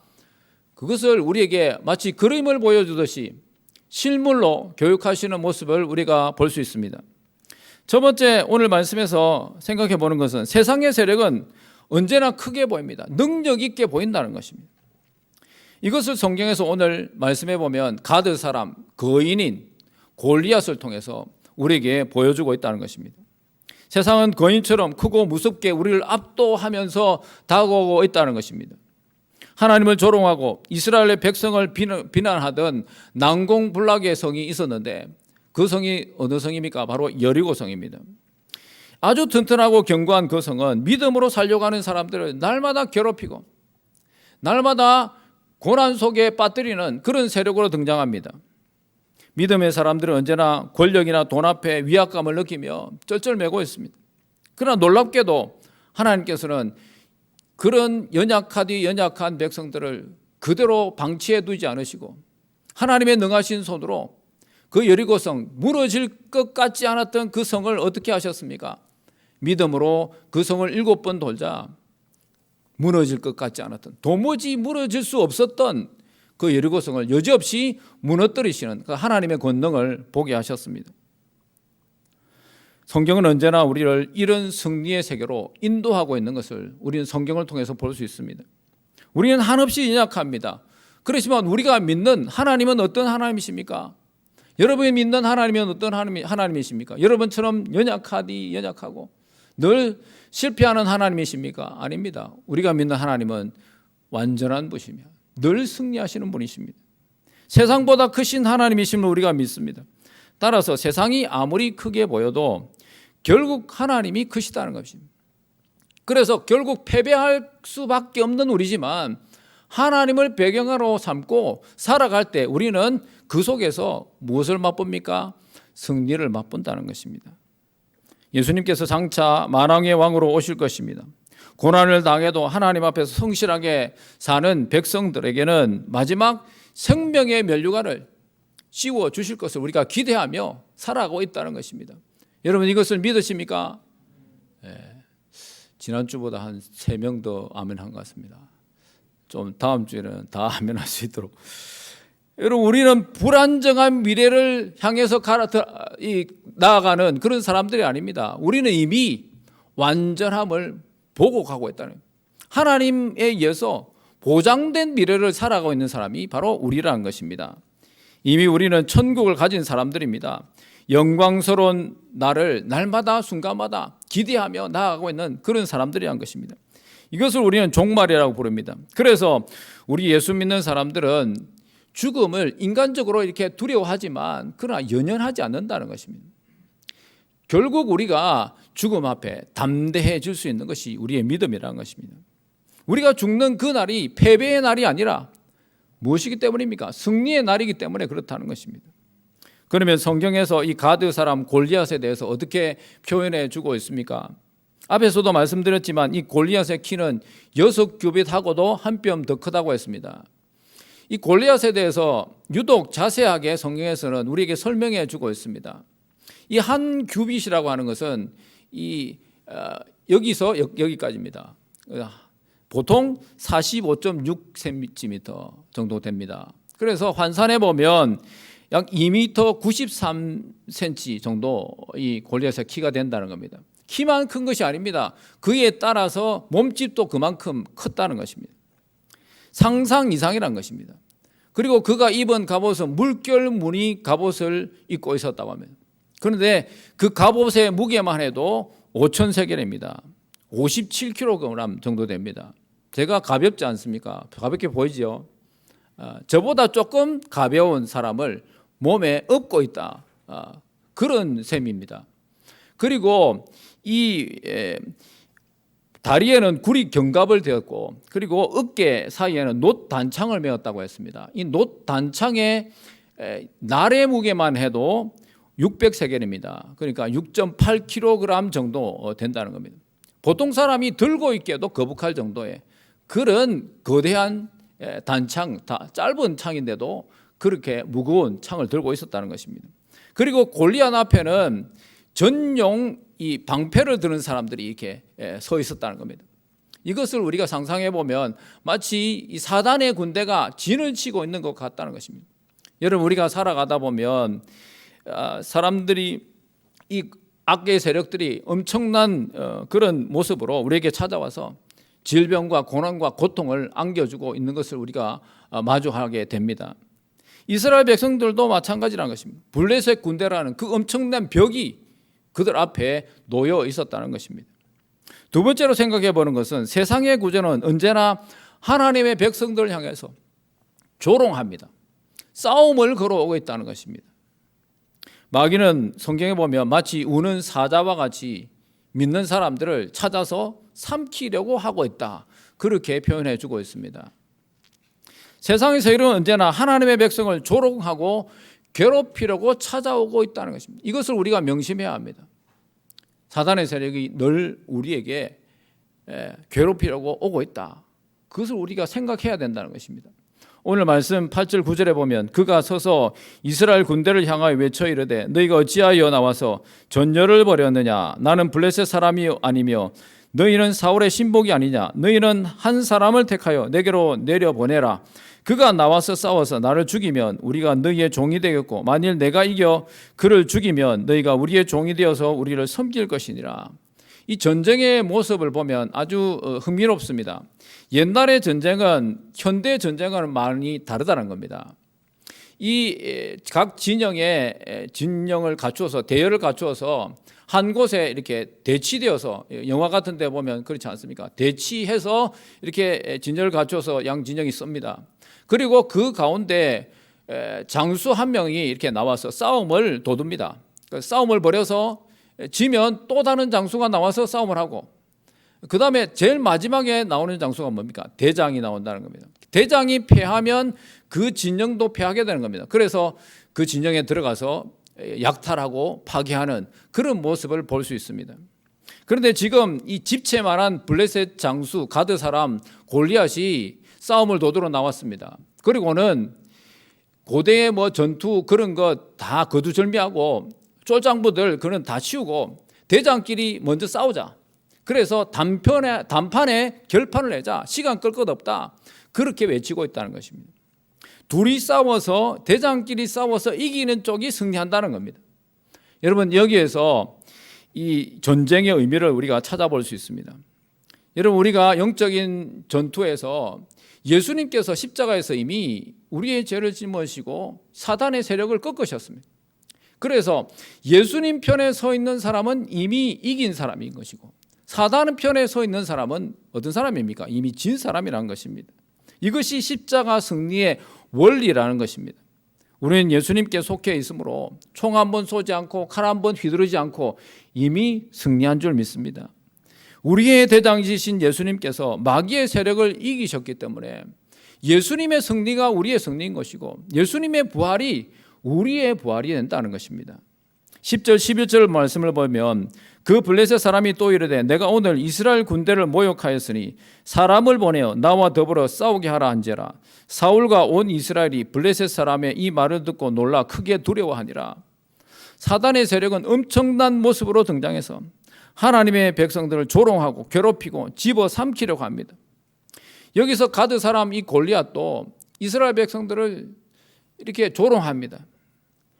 Speaker 2: 그것을 우리에게 마치 그림을 보여주듯이 실물로 교육하시는 모습을 우리가 볼 수 있습니다. 첫 번째 오늘 말씀에서 생각해 보는 것은 세상의 세력은 언제나 크게 보입니다. 능력 있게 보인다는 것입니다. 이것을 성경에서 오늘 말씀해 보면 가드 사람, 거인인 골리앗을 통해서 우리에게 보여주고 있다는 것입니다. 세상은 거인처럼 크고 무섭게 우리를 압도하면서 다가오고 있다는 것입니다. 하나님을 조롱하고 이스라엘의 백성을 비난하던 난공불락의 성이 있었는데 그 성이 어느 성입니까? 바로 여리고 성입니다. 아주 튼튼하고 견고한 그 성은 믿음으로 살려가는 사람들을 날마다 괴롭히고 날마다 고난 속에 빠뜨리는 그런 세력으로 등장합니다. 믿음의 사람들은 언제나 권력이나 돈 앞에 위압감을 느끼며 쩔쩔매고 있습니다. 그러나 놀랍게도 하나님께서는 그런 연약한 백성들을 그대로 방치해 두지 않으시고 하나님의 능하신 손으로 그 여리고성, 무너질 것 같지 않았던 그 성을 어떻게 하셨습니까? 믿음으로 그 성을 7번 돌자 무너질 것 같지 않았던, 도무지 무너질 수 없었던 그 여리고성을 여지없이 무너뜨리시는 그 하나님의 권능을 보게 하셨습니다. 성경은 언제나 우리를 이런 승리의 세계로 인도하고 있는 것을 우리는 성경을 통해서 볼 수 있습니다. 우리는 한없이 연약합니다. 그렇지만 우리가 믿는 하나님은 어떤 하나님이십니까? 여러분이 믿는 하나님은 어떤 하나님이십니까? 여러분처럼 연약하고 늘 실패하는 하나님이십니까? 아닙니다. 우리가 믿는 하나님은 완전한 분이시며 늘 승리하시는 분이십니다. 세상보다 크신 하나님이심을 우리가 믿습니다. 따라서 세상이 아무리 크게 보여도 결국 하나님이 크시다는 것입니다. 그래서 결국 패배할 수밖에 없는 우리지만 하나님을 배경으로 삼고 살아갈 때 우리는 그 속에서 무엇을 맛봅니까? 승리를 맛본다는 것입니다. 예수님께서 장차 만왕의 왕으로 오실 것입니다. 고난을 당해도 하나님 앞에서 성실하게 사는 백성들에게는 마지막 생명의 면류관을 씌워 주실 것을 우리가 기대하며 살아가고 있다는 것입니다. 여러분 이것을 믿으십니까? 네. 지난주보다 한 3명 더 아멘한 것 같습니다. 좀 다음 주에는 다 아멘할 수 있도록. 여러분 우리는 불안정한 미래를 향해서 나아가는 그런 사람들이 아닙니다. 우리는 이미 완전함을 보고 가고 있다는 거예요. 하나님에 의해서 보장된 미래를 살아가고 있는 사람이 바로 우리라는 것입니다. 이미 우리는 천국을 가진 사람들입니다. 영광스러운 날을 날마다 순간마다 기대하며 나아가고 있는 그런 사람들이란 것입니다. 이것을 우리는 종말이라고 부릅니다. 그래서 우리 예수 믿는 사람들은 죽음을 인간적으로 이렇게 두려워하지만 그러나 연연하지 않는다는 것입니다. 결국 우리가 죽음 앞에 담대해질 수 있는 것이 우리의 믿음이라는 것입니다. 우리가 죽는 그 날이 패배의 날이 아니라 무엇이기 때문입니까? 승리의 날이기 때문에 그렇다는 것입니다. 그러면 성경에서 이 가드 사람 골리앗에 대해서 어떻게 표현해 주고 있습니까? 앞에서도 말씀드렸지만 이 골리앗의 키는 6규빗하고도 한 뼘 더 크다고 했습니다. 이 골리앗에 대해서 유독 자세하게 성경에서는 우리에게 설명해 주고 있습니다. 이 한 규빗이라고 하는 것은 여기서 여기까지입니다. 보통 45.6cm 정도 됩니다. 그래서 환산해 보면 약 2m 93cm 정도 이 골리앗의 키가 된다는 겁니다. 키만 큰 것이 아닙니다. 그에 따라서 몸집도 그만큼 컸다는 것입니다. 상상 이상이라는 것입니다. 그리고 그가 입은 갑옷은 물결 무늬 갑옷을 입고 있었다고 합니다. 그런데 그 갑옷의 무게만 해도 5,000세겔입니다. 57kg 정도 됩니다. 제가 가볍지 않습니까? 가볍게 보이죠? 저보다 조금 가벼운 사람을 몸에 업고 있다. 그런 셈입니다. 그리고 이 다리에는 구리 견갑을 대었고 그리고 어깨 사이에는 놋 단창을 메었다고 했습니다. 이 놋 단창의 날의 무게만 해도 600세겔입니다. 그러니까 6.8kg 정도 된다는 겁니다. 보통 사람이 들고 있기에도 거북할 정도의 그런 거대한 단창, 짧은 창인데도 그렇게 무거운 창을 들고 있었다는 것입니다. 그리고 골리앗 앞에는 전용 이 방패를 드는 사람들이 이렇게 서 있었다는 겁니다. 이것을 우리가 상상해 보면 마치 이 사단의 군대가 진을 치고 있는 것 같다는 것입니다. 여러분 우리가 살아가다 보면 사람들이 이 악의 세력들이 엄청난 그런 모습으로 우리에게 찾아와서 질병과 고난과 고통을 안겨주고 있는 것을 우리가 마주하게 됩니다. 이스라엘 백성들도 마찬가지라는 것입니다. 블레셋 군대라는 그 엄청난 벽이 그들 앞에 놓여 있었다는 것입니다. 두 번째로 생각해 보는 것은 세상의 구조는 언제나 하나님의 백성들을 향해서 조롱합니다. 싸움을 걸어오고 있다는 것입니다. 마귀는 성경에 보면 마치 우는 사자와 같이 믿는 사람들을 찾아서 삼키려고 하고 있다, 그렇게 표현해 주고 있습니다. 세상의 세력은 언제나 하나님의 백성을 조롱하고 괴롭히려고 찾아오고 있다는 것입니다. 이것을 우리가 명심해야 합니다. 사단의 세력이 늘 우리에게 괴롭히려고 오고 있다, 그것을 우리가 생각해야 된다는 것입니다. 오늘 말씀 8절 9절에 보면 그가 서서 이스라엘 군대를 향하여 외쳐 이르되 너희가 어찌하여 나와서 전열을 벌였느냐, 나는 블레셋 사람이 아니며 너희는 사울의 신복이 아니냐, 너희는 한 사람을 택하여 내게로 내려보내라. 그가 나와서 싸워서 나를 죽이면 우리가 너희의 종이 되겠고 만일 내가 이겨 그를 죽이면 너희가 우리의 종이 되어서 우리를 섬길 것이니라. 이 전쟁의 모습을 보면 아주 흥미롭습니다. 옛날의 전쟁은 현대 전쟁과는 많이 다르다는 겁니다. 이 각 진영의 진영을 갖추어서 대열을 갖추어서 한 곳에 이렇게 대치되어서, 영화 같은 데 보면 그렇지 않습니까? 대치해서 이렇게 진영을 갖추어서 양 진영이 씁니다. 그리고 그 가운데 장수 한 명이 이렇게 나와서 싸움을 도둡니다. 싸움을 벌여서 지면 또 다른 장수가 나와서 싸움을 하고, 그 다음에 제일 마지막에 나오는 장수가 뭡니까? 대장이 나온다는 겁니다. 대장이 패하면 그 진영도 패하게 되는 겁니다. 그래서 그 진영에 들어가서 약탈하고 파괴하는 그런 모습을 볼 수 있습니다. 그런데 지금 이 집채만한 블레셋 장수 가드 사람 골리앗이 싸움을 도두러 나왔습니다. 그리고는 고대의 전투 그런 거 다 거두절미하고 쫄장부들 그는 다 치우고 대장끼리 먼저 싸우자. 그래서 단판에 결판을 내자. 시간 끌 것 없다. 그렇게 외치고 있다는 것입니다. 둘이 싸워서, 대장끼리 싸워서 이기는 쪽이 승리한다는 겁니다. 여러분, 여기에서 이 전쟁의 의미를 우리가 찾아볼 수 있습니다. 여러분, 우리가 영적인 전투에서 예수님께서 십자가에서 이미 우리의 죄를 짊어지시고 사단의 세력을 꺾으셨습니다. 그래서 예수님 편에 서 있는 사람은 이미 이긴 사람인 것이고, 사단 편에 서 있는 사람은 어떤 사람입니까? 이미 진 사람이라는 것입니다. 이것이 십자가 승리의 원리라는 것입니다. 우리는 예수님께 속해 있으므로 총 한 번 쏘지 않고 칼 한 번 휘두르지 않고 이미 승리한 줄 믿습니다. 우리의 대장이신 예수님께서 마귀의 세력을 이기셨기 때문에 예수님의 승리가 우리의 승리인 것이고, 예수님의 부활이 우리의 부활이 된다는 것입니다. 10절 11절 말씀을 보면 그 블레셋 사람이 또 이르되 내가 오늘 이스라엘 군대를 모욕하였으니 사람을 보내어 나와 더불어 싸우게 하라 한지라. 사울과 온 이스라엘이 블레셋 사람의 이 말을 듣고 놀라 크게 두려워하니라. 사단의 세력은 엄청난 모습으로 등장해서 하나님의 백성들을 조롱하고 괴롭히고 집어삼키려고 합니다. 여기서 가드 사람 이 골리앗도 이스라엘 백성들을 이렇게 조롱합니다.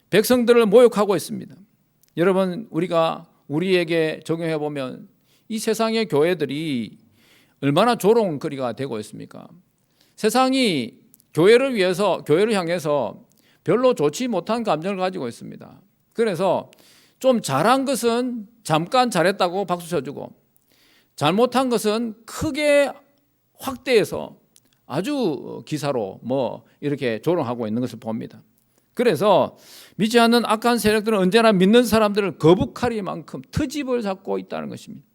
Speaker 2: 백성들을 모욕하고 있습니다. 여러분, 우리에게 적용해 보면 이 세상의 교회들이 얼마나 조롱거리가 되고 있습니까? 세상이 교회를 향해서 별로 좋지 못한 감정을 가지고 있습니다. 그래서 좀 잘한 것은 잠깐 잘했다고 박수 쳐주고, 잘못한 것은 크게 확대해서 아주 기사로 이렇게 조롱하고 있는 것을 봅니다. 그래서 믿지 않는 악한 세력들은 언제나 믿는 사람들을 거북하리만큼 트집을 잡고 있다는 것입니다.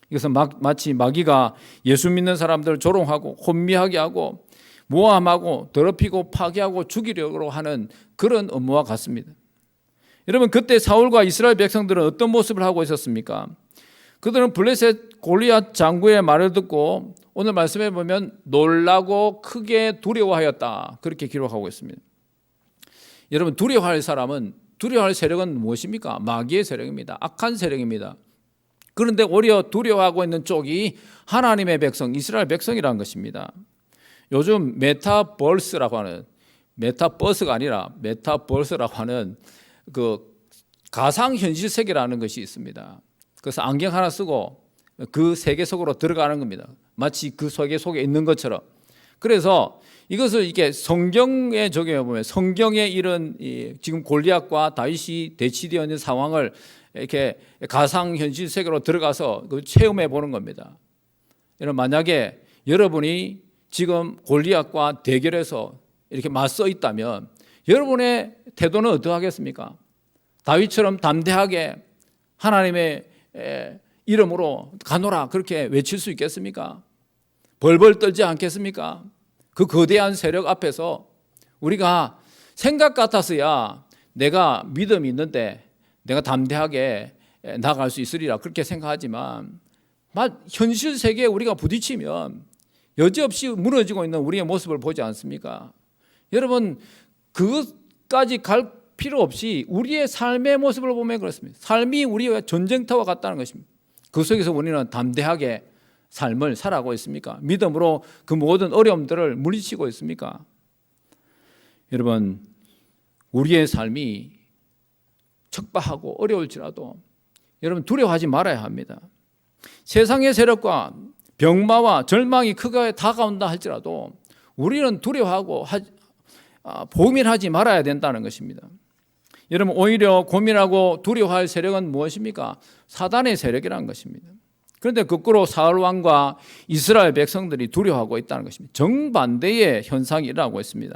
Speaker 2: 이것은 마치 마귀가 예수 믿는 사람들을 조롱하고 혼미하게 하고 모함하고 더럽히고 파괴하고 죽이려고 하는 그런 업무와 같습니다. 여러분, 그때 사울과 이스라엘 백성들은 어떤 모습을 하고 있었습니까? 그들은 블레셋 골리앗 장구의 말을 듣고 오늘 말씀해 보면 놀라고 크게 두려워하였다, 그렇게 기록하고 있습니다. 여러분, 두려워할 세력은 무엇입니까? 마귀의 세력입니다. 악한 세력입니다. 그런데 오히려 두려워하고 있는 쪽이 하나님의 백성, 이스라엘 백성이라는 것입니다. 요즘 메타버스라고 하는, 메타버스가 아니라 메타버스라고 하는 그 가상현실 세계라는 것이 있습니다. 그래서 안경 하나 쓰고 그 세계 속으로 들어가는 겁니다. 마치 그 세계 속에 있는 것처럼. 그래서 이것을 이게 성경에 적용해 보면 성경의 이런 지금 골리앗과 다윗이 대치되어 있는 상황을 이렇게 가상 현실 세계로 들어가서 그 체험해 보는 겁니다. 여러분, 만약에 여러분이 지금 골리앗과 대결해서 이렇게 맞서 있다면 여러분의 태도는 어떠하겠습니까? 다윗처럼 담대하게 하나님의 이름으로 가노라 그렇게 외칠 수 있겠습니까? 벌벌 떨지 않겠습니까? 그 거대한 세력 앞에서 우리가 생각 같았어야 내가 믿음이 있는데 내가 담대하게 나아갈 수 있으리라 그렇게 생각하지만 현실 세계에 우리가 부딪히면 여지없이 무너지고 있는 우리의 모습을 보지 않습니까? 여러분, 그것까지 갈 필요 없이 우리의 삶의 모습을 보면 그렇습니다. 삶이 우리의 전쟁터와 같다는 것입니다. 그 속에서 우리는 담대하게 삶을 살아가고 있습니까? 믿음으로 그 모든 어려움들을 물리치고 있습니까? 여러분, 우리의 삶이 척박하고 어려울지라도 여러분 두려워하지 말아야 합니다. 세상의 세력과 병마와 절망이 크게 다가온다 할지라도 우리는 두려워하고 고민하지 말아야 된다는 것입니다. 여러분, 오히려 고민하고 두려워할 세력은 무엇입니까? 사단의 세력이라는 것입니다. 그런데 거꾸로 사울 왕과 이스라엘 백성들이 두려워하고 있다는 것입니다. 정반대의 현상이 일어나고 있습니다.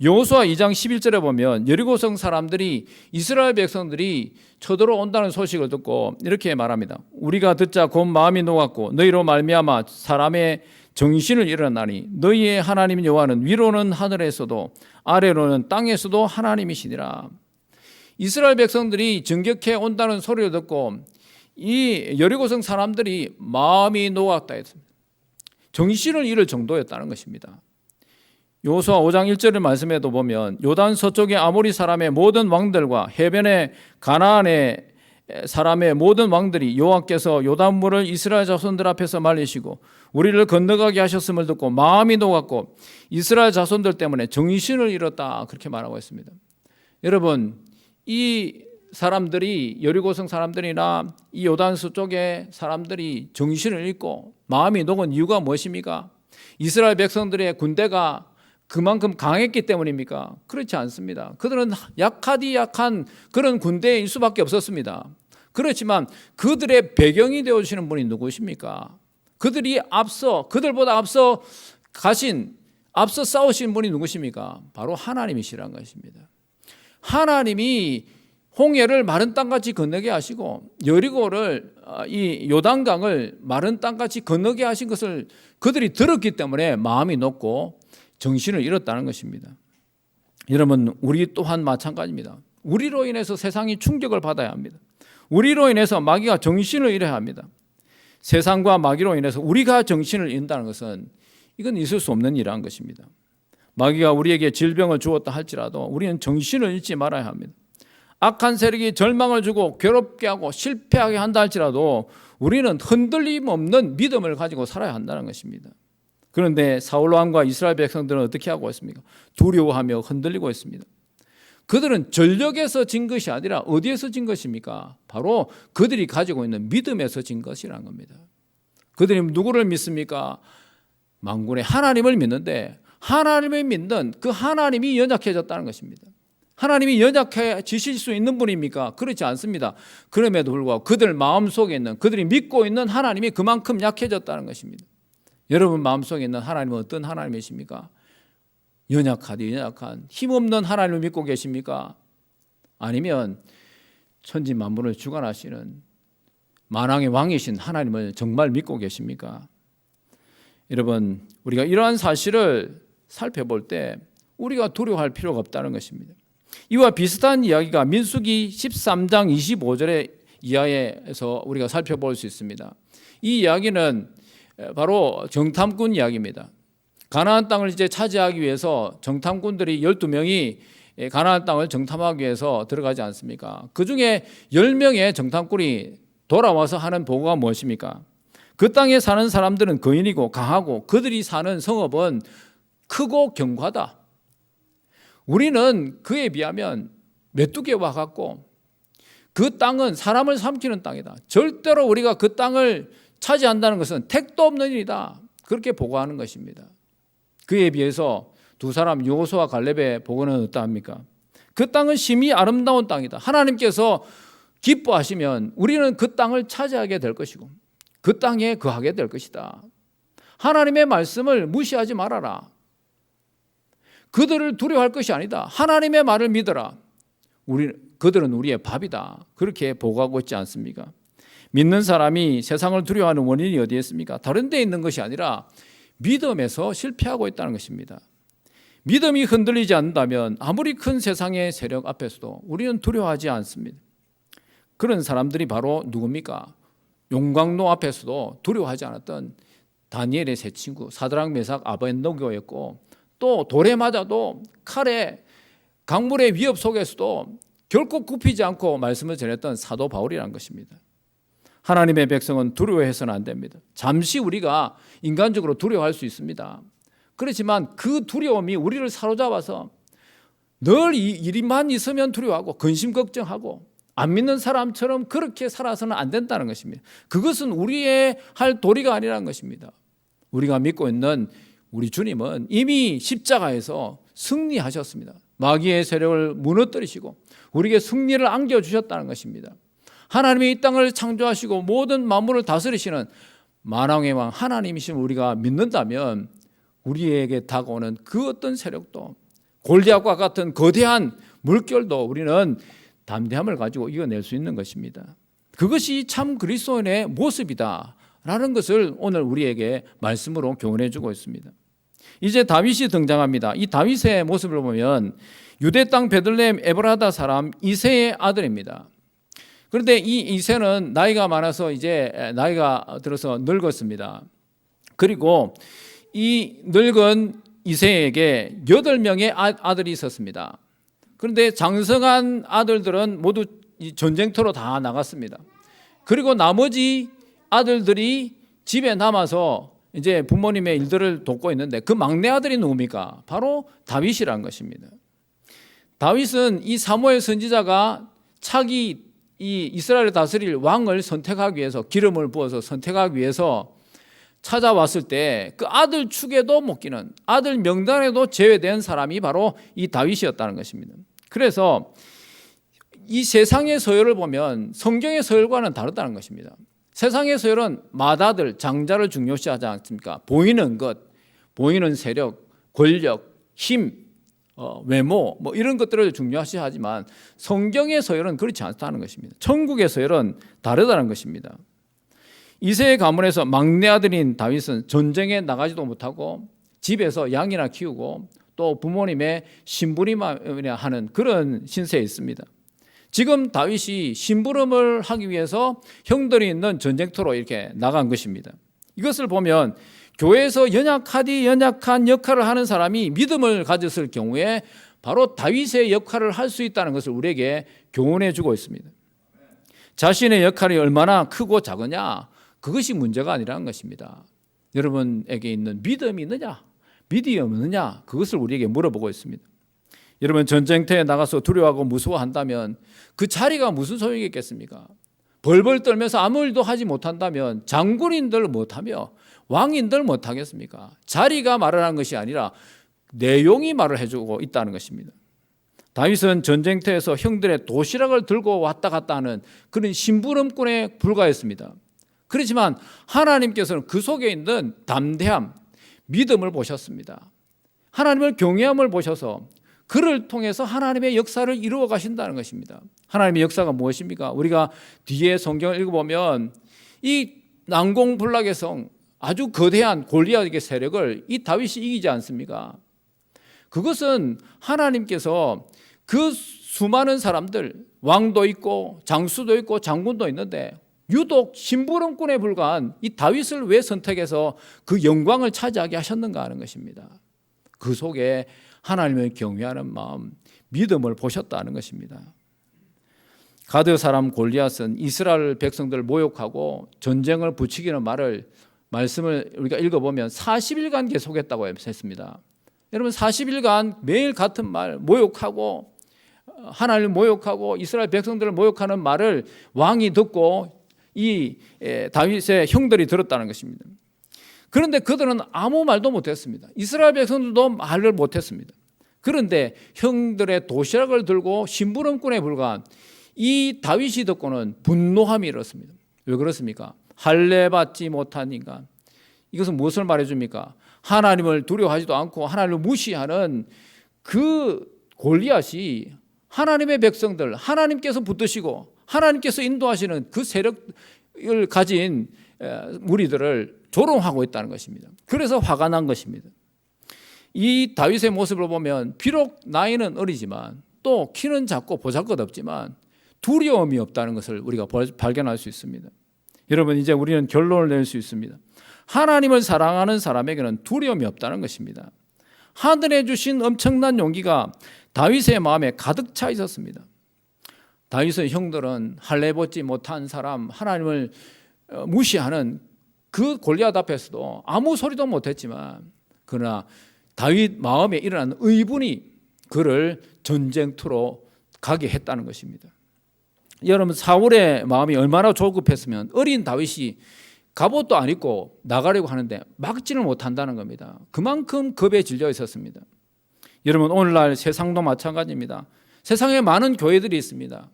Speaker 2: 여호수아 2장 11절에 보면 여리고성 사람들이 이스라엘 백성들이 쳐들어온다는 소식을 듣고 이렇게 말합니다. 우리가 듣자 곧 마음이 녹았고 너희로 말미암아 사람의 정신을 잃었나니 너희의 하나님 여호와는 위로는 하늘에서도 아래로는 땅에서도 하나님이시니라. 이스라엘 백성들이 진격해 온다는 소리를 듣고 이 여리고성 사람들이 마음이 녹았다 했습니다. 정신을 잃을 정도였다는 것입니다. 여호수아 5장 1절의 말씀에도 보면 요단 서쪽의 아모리 사람의 모든 왕들과 해변의 가나안의 사람의 모든 왕들이 여호와께서 요단물을 이스라엘 자손들 앞에서 말리시고 우리를 건너가게 하셨음을 듣고 마음이 녹았고 이스라엘 자손들 때문에 정신을 잃었다 그렇게 말하고 있습니다. 여러분, 이 사람들이 여리고성 사람들이나 이 요단 서쪽의 사람들이 정신을 잃고 마음이 녹은 이유가 무엇입니까? 이스라엘 백성들의 군대가 그만큼 강했기 때문입니까? 그렇지 않습니다. 그들은 약하디 약한 그런 군대일 수밖에 없었습니다. 그렇지만 그들의 배경이 되어주시는 분이 누구십니까? 그들보다 앞서 싸우신 분이 누구십니까? 바로 하나님이시라는 것입니다. 하나님이 홍해를 마른 땅같이 건너게 하시고 여리고를 이 요단강을 마른 땅같이 건너게 하신 것을 그들이 들었기 때문에 마음이 녹고 정신을 잃었다는 것입니다. 여러분, 우리 또한 마찬가지입니다. 우리로 인해서 세상이 충격을 받아야 합니다. 우리로 인해서 마귀가 정신을 잃어야 합니다. 세상과 마귀로 인해서 우리가 정신을 잃는다는 것은 이건 있을 수 없는 일이라는 것입니다. 마귀가 우리에게 질병을 주었다 할지라도 우리는 정신을 잃지 말아야 합니다. 악한 세력이 절망을 주고 괴롭게 하고 실패하게 한다 할지라도 우리는 흔들림 없는 믿음을 가지고 살아야 한다는 것입니다. 그런데 사울 왕과 이스라엘 백성들은 어떻게 하고 있습니까? 두려워하며 흔들리고 있습니다. 그들은 전력에서 진 것이 아니라 어디에서 진 것입니까? 바로 그들이 가지고 있는 믿음에서 진 것이라는 겁니다. 그들이 누구를 믿습니까? 만군의 하나님을 믿는데 하나님을 믿는 그 하나님이 연약해졌다는 것입니다. 하나님이 연약해지실 수 있는 분입니까? 그렇지 않습니다. 그럼에도 불구하고 그들 마음속에 있는 그들이 믿고 있는 하나님이 그만큼 약해졌다는 것입니다. 여러분 마음속에 있는 하나님은 어떤 하나님이십니까? 연약하디 연약한 힘없는 하나님을 믿고 계십니까? 아니면 천지 만물을 주관하시는 만왕의 왕이신 하나님을 정말 믿고 계십니까? 여러분, 우리가 이러한 사실을 살펴볼 때 우리가 두려워할 필요가 없다는 것입니다. 이와 비슷한 이야기가 민수기 13장 25절의 이하에서 우리가 살펴볼 수 있습니다. 이 이야기는 바로 정탐꾼 이야기입니다. 가나안 땅을 이제 차지하기 위해서 정탐꾼들이 12명이 가나안 땅을 정탐하기 위해서 들어가지 않습니까? 그 중에 10명의 정탐꾼이 돌아와서 하는 보고가 무엇입니까? 그 땅에 사는 사람들은 거인이고 강하고 그들이 사는 성읍은 크고 견고하다. 우리는 그에 비하면 메뚜기와 같고 그 땅은 사람을 삼키는 땅이다. 절대로 우리가 그 땅을 차지한다는 것은 택도 없는 일이다. 그렇게 보고하는 것입니다. 그에 비해서 두 사람 여호수아와 갈렙의 보고는 어떠합니까? 그 땅은 심히 아름다운 땅이다. 하나님께서 기뻐하시면 우리는 그 땅을 차지하게 될 것이고 그 땅에 거하게 될 것이다. 하나님의 말씀을 무시하지 말아라. 그들을 두려워할 것이 아니다. 하나님의 말을 믿어라. 그들은 우리의 밥이다. 그렇게 보고하고 있지 않습니까? 믿는 사람이 세상을 두려워하는 원인이 어디에 있습니까? 다른 데 있는 것이 아니라 믿음에서 실패하고 있다는 것입니다. 믿음이 흔들리지 않는다면 아무리 큰 세상의 세력 앞에서도 우리는 두려워하지 않습니다. 그런 사람들이 바로 누굽니까? 용광로 앞에서도 두려워하지 않았던 다니엘의 세 친구 사드락 메삭 아벤노고였고, 또 돌에 맞아도 칼에 강물의 위협 속에서도 결코 굽히지 않고 말씀을 전했던 사도 바울이라는 것입니다. 하나님의 백성은 두려워해서는 안 됩니다. 잠시 우리가 인간적으로 두려워할 수 있습니다. 그렇지만 그 두려움이 우리를 사로잡아서 늘 일만 있으면 두려워하고 근심 걱정하고 안 믿는 사람처럼 그렇게 살아서는 안 된다는 것입니다. 그것은 우리의 할 도리가 아니라는 것입니다. 우리가 믿고 있는 우리 주님은 이미 십자가에서 승리하셨습니다. 마귀의 세력을 무너뜨리시고 우리에게 승리를 안겨주셨다는 것입니다. 하나님이 이 땅을 창조하시고 모든 만물을 다스리시는 만왕의 왕 하나님이심을 우리가 믿는다면 우리에게 다가오는 그 어떤 세력도 골리앗과 같은 거대한 물결도 우리는 담대함을 가지고 이겨낼 수 있는 것입니다. 그것이 참 그리스도인의 모습이다라는 것을 오늘 우리에게 말씀으로 교훈해 주고 있습니다. 이제 다윗이 등장합니다. 이 다윗의 모습을 보면 유대 땅 베들레헴 에브라다 사람 이새의 아들입니다. 그런데 이 이새는 나이가 많아서 이제 나이가 들어서 늙었습니다. 그리고 이 늙은 이새에게 8명의 아들이 있었습니다. 그런데 장성한 아들들은 모두 전쟁터로 다 나갔습니다. 그리고 나머지 아들들이 집에 남아서 이제 부모님의 일들을 돕고 있는데 그 막내 아들이 누굽니까? 바로 다윗이라는 것입니다. 다윗은 이 사무엘 선지자가 차기 이 이스라엘을 다스릴 왕을 선택하기 위해서 기름을 부어서 선택하기 위해서 찾아왔을 때 그 아들 축에도 못 끼는 아들 명단에도 제외된 사람이 바로 이 다윗이었다는 것입니다. 그래서 이 세상의 서열을 보면 성경의 서열과는 다르다는 것입니다. 세상의 서열은 맏아들, 장자를 중요시하지 않습니까? 보이는 것, 보이는 세력, 권력, 힘, 외모 뭐 이런 것들을 중요시하지만 성경의 서열은 그렇지 않다는 것입니다. 천국의 서열은 다르다는 것입니다. 이새의 가문에서 막내 아들인 다윗은 전쟁에 나가지도 못하고 집에서 양이나 키우고 또 부모님의 심부름이나 하는 그런 신세에 있습니다. 지금 다윗이 심부름을 하기 위해서 형들이 있는 전쟁터로 이렇게 나간 것입니다. 이것을 보면 교회에서 연약한 역할을 하는 사람이 믿음을 가졌을 경우에 바로 다윗의 역할을 할 수 있다는 것을 우리에게 교훈해 주고 있습니다. 자신의 역할이 얼마나 크고 작으냐, 그것이 문제가 아니라는 것입니다. 여러분에게 있는 믿음이 있느냐, 믿음이 없느냐, 그것을 우리에게 물어보고 있습니다. 여러분 전쟁터에 나가서 두려워하고 무서워한다면 그 자리가 무슨 소용이 있겠습니까? 벌벌 떨면서 아무 일도 하지 못한다면 장군인들 못하며 왕인들 못하겠습니까? 자리가 말을 하는 것이 아니라 내용이 말을 해주고 있다는 것입니다. 다윗은 전쟁터에서 형들의 도시락을 들고 왔다 갔다 하는 그런 심부름꾼에 불과했습니다. 그렇지만 하나님께서는 그 속에 있는 담대함, 믿음을 보셨습니다. 하나님을 경외함을 보셔서 그를 통해서 하나님의 역사를 이루어 가신다는 것입니다. 하나님의 역사가 무엇입니까? 우리가 뒤에 성경을 읽어보면 이 난공불락의 성, 아주 거대한 골리앗의 세력을 이 다윗이 이기지 않습니까? 그것은 하나님께서 그 수많은 사람들, 왕도 있고 장수도 있고 장군도 있는데 유독 심부름꾼에 불과한 이 다윗을 왜 선택해서 그 영광을 차지하게 하셨는가 하는 것입니다. 그 속에 하나님을 경외하는 마음, 믿음을 보셨다는 것입니다. 가드 사람 골리앗은 이스라엘 백성들을 모욕하고 전쟁을 부추기는 말씀을 우리가 읽어보면 40일간 계속했다고 했습니다. 여러분 40일간 매일 같은 말, 모욕하고 하나님을 모욕하고 이스라엘 백성들을 모욕하는 말을 왕이 듣고 이 다윗의 형들이 들었다는 것입니다. 그런데 그들은 아무 말도 못했습니다. 이스라엘 백성들도 말을 못했습니다. 그런데 형들의 도시락을 들고 심부름꾼에 불과한 이 다윗이 듣고는 분노함이 일었습니다. 왜 그렇습니까? 할례 받지 못한 인간. 이것은 무엇을 말해줍니까? 하나님을 두려워하지도 않고 하나님을 무시하는 그 골리앗이 하나님의 백성들, 하나님께서 붙드시고 하나님께서 인도하시는 그 세력을 가진 무리들을 조롱하고 있다는 것입니다. 그래서 화가 난 것입니다. 이 다윗의 모습을 보면 비록 나이는 어리지만 또 키는 작고 보잘것없지만 두려움이 없다는 것을 우리가 발견할 수 있습니다. 여러분, 이제 우리는 결론을 낼 수 있습니다. 하나님을 사랑하는 사람에게는 두려움이 없다는 것입니다. 하늘에 주신 엄청난 용기가 다윗의 마음에 가득 차 있었습니다. 다윗의 형들은 할례 받지 못한 사람, 하나님을 무시하는 그 골리앗 앞에서도 아무 소리도 못했지만, 그러나 다윗 마음에 일어난 의분이 그를 전쟁터로 가게 했다는 것입니다. 여러분, 사울의 마음이 얼마나 조급했으면 어린 다윗이 갑옷도 안 입고 나가려고 하는데 막지를 못한다는 겁니다. 그만큼 겁에 질려 있었습니다. 여러분, 오늘날 세상도 마찬가지입니다. 세상에 많은 교회들이 있습니다.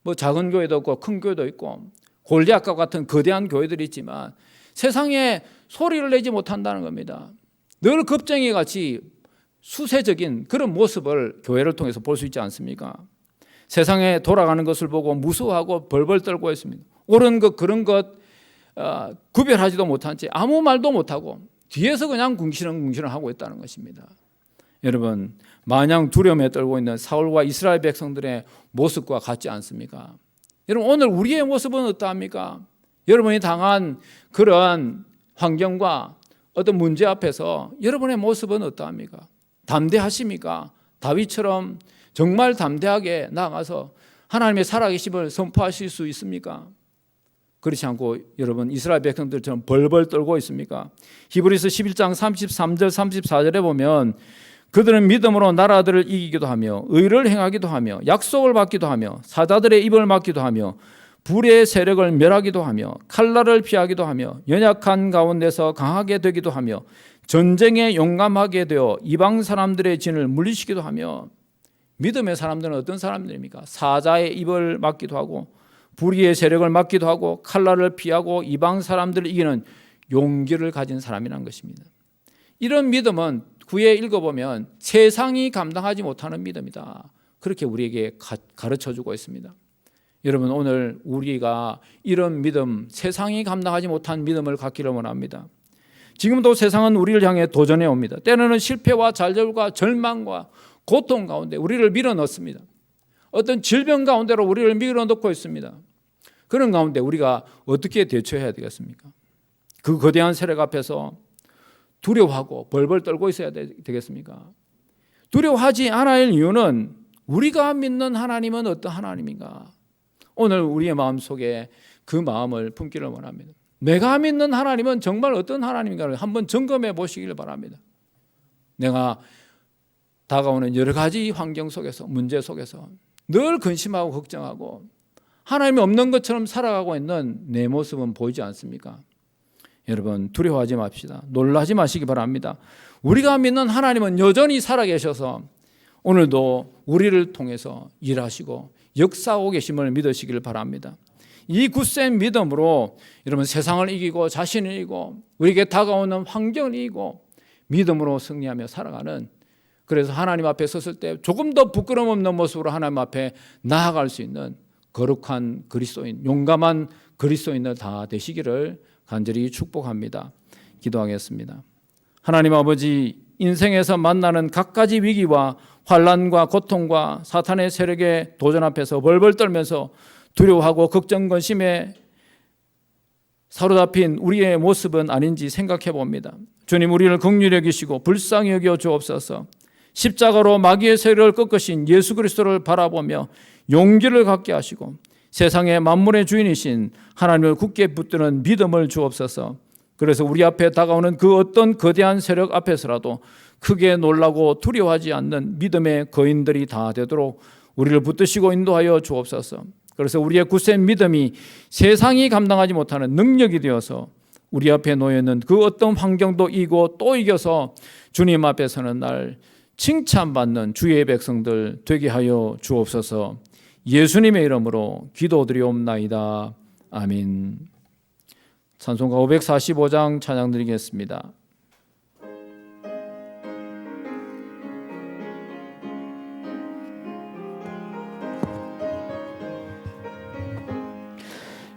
Speaker 2: 뭐 작은 교회도 있고 큰 교회도 있고 골리앗과 같은 거대한 교회들이 있지만 세상에 소리를 내지 못한다는 겁니다. 늘 겁쟁이 같이 수세적인 그런 모습을 교회를 통해서 볼 수 있지 않습니까? 세상에 돌아가는 것을 보고 무서워하고 벌벌 떨고 있습니다. 옳은 것 그런 것 구별하지도 못한 채 아무 말도 못하고 뒤에서 그냥 궁시렁궁시렁 하고 있다는 것입니다. 여러분, 마냥 두려움에 떨고 있는 사울과 이스라엘 백성들의 모습과 같지 않습니까? 여러분, 오늘 우리의 모습은 어떠합니까? 여러분이 당한 그러한 환경과 어떤 문제 앞에서 여러분의 모습은 어떠합니까? 담대하십니까? 다윗처럼 정말 담대하게 나아가서 하나님의 살아계심을 선포하실 수 있습니까? 그렇지 않고 여러분 이스라엘 백성들처럼 벌벌 떨고 있습니까? 히브리서 11장 33절 34절에 보면 그들은 믿음으로 나라들을 이기기도 하며 의를 행하기도 하며 약속을 받기도 하며 사자들의 입을 막기도 하며 불의 세력을 멸하기도 하며 칼날을 피하기도 하며 연약한 가운데서 강하게 되기도 하며 전쟁에 용감하게 되어 이방 사람들의 진을 물리치기도 하며. 믿음의 사람들은 어떤 사람들입니까? 사자의 입을 막기도 하고 불의의 세력을 막기도 하고 칼날을 피하고 이방 사람들을 이기는 용기를 가진 사람이라는 것입니다. 이런 믿음은 구에 읽어보면 세상이 감당하지 못하는 믿음이다. 그렇게 우리에게 가르쳐주고 있습니다. 여러분, 오늘 우리가 이런 믿음, 세상이 감당하지 못한 믿음을 갖기를 원합니다. 지금도 세상은 우리를 향해 도전해 옵니다. 때로는 실패와 좌절과 절망과 고통 가운데 우리를 밀어넣습니다. 어떤 질병 가운데로 우리를 밀어넣고 있습니다. 그런 가운데 우리가 어떻게 대처해야 되겠습니까? 그 거대한 세력 앞에서 두려워하고 벌벌 떨고 있어야 되겠습니까? 두려워하지 않아야 할 이유는 우리가 믿는 하나님은 어떤 하나님인가? 오늘 우리의 마음속에 그 마음을 품기를 원합니다. 내가 믿는 하나님은 정말 어떤 하나님인가를 한번 점검해 보시길 바랍니다. 내가 다가오는 여러 가지 환경 속에서, 문제 속에서 늘 근심하고 걱정하고 하나님이 없는 것처럼 살아가고 있는 내 모습은 보이지 않습니까? 여러분, 두려워하지 맙시다. 놀라지 마시기 바랍니다. 우리가 믿는 하나님은 여전히 살아계셔서 오늘도 우리를 통해서 일하시고 역사하고 계심을 믿으시길 바랍니다. 이 굳센 믿음으로 여러분 세상을 이기고 자신을 이기고 우리에게 다가오는 환경을 이기고 믿음으로 승리하며 살아가는, 그래서 하나님 앞에 섰을 때 조금 더 부끄러움 없는 모습으로 하나님 앞에 나아갈 수 있는 거룩한 그리스도인, 용감한 그리스도인들 다 되시기를 간절히 축복합니다. 기도하겠습니다. 하나님 아버지, 인생에서 만나는 갖가지 위기와 환난과 고통과 사탄의 세력의 도전 앞에서 벌벌 떨면서 두려워하고 걱정 근심에 사로잡힌 우리의 모습은 아닌지 생각해 봅니다. 주님, 우리를 긍휼히 여기시고 불쌍히 여겨 주옵소서. 십자가로 마귀의 세력을 꺾으신 예수 그리스도를 바라보며 용기를 갖게 하시고 세상의 만물의 주인이신 하나님을 굳게 붙드는 믿음을 주옵소서. 그래서 우리 앞에 다가오는 그 어떤 거대한 세력 앞에서라도 크게 놀라고 두려워하지 않는 믿음의 거인들이 다 되도록 우리를 붙드시고 인도하여 주옵소서. 그래서 우리의 굳센 믿음이 세상이 감당하지 못하는 능력이 되어서 우리 앞에 놓여있는 그 어떤 환경도 이기고 또 이겨서 주님 앞에서는 날 칭찬받는 주의 백성들 되게 하여 주옵소서. 예수님의 이름으로 기도드리옵나이다. 아멘. 찬송가 545장 찬양 드리겠습니다.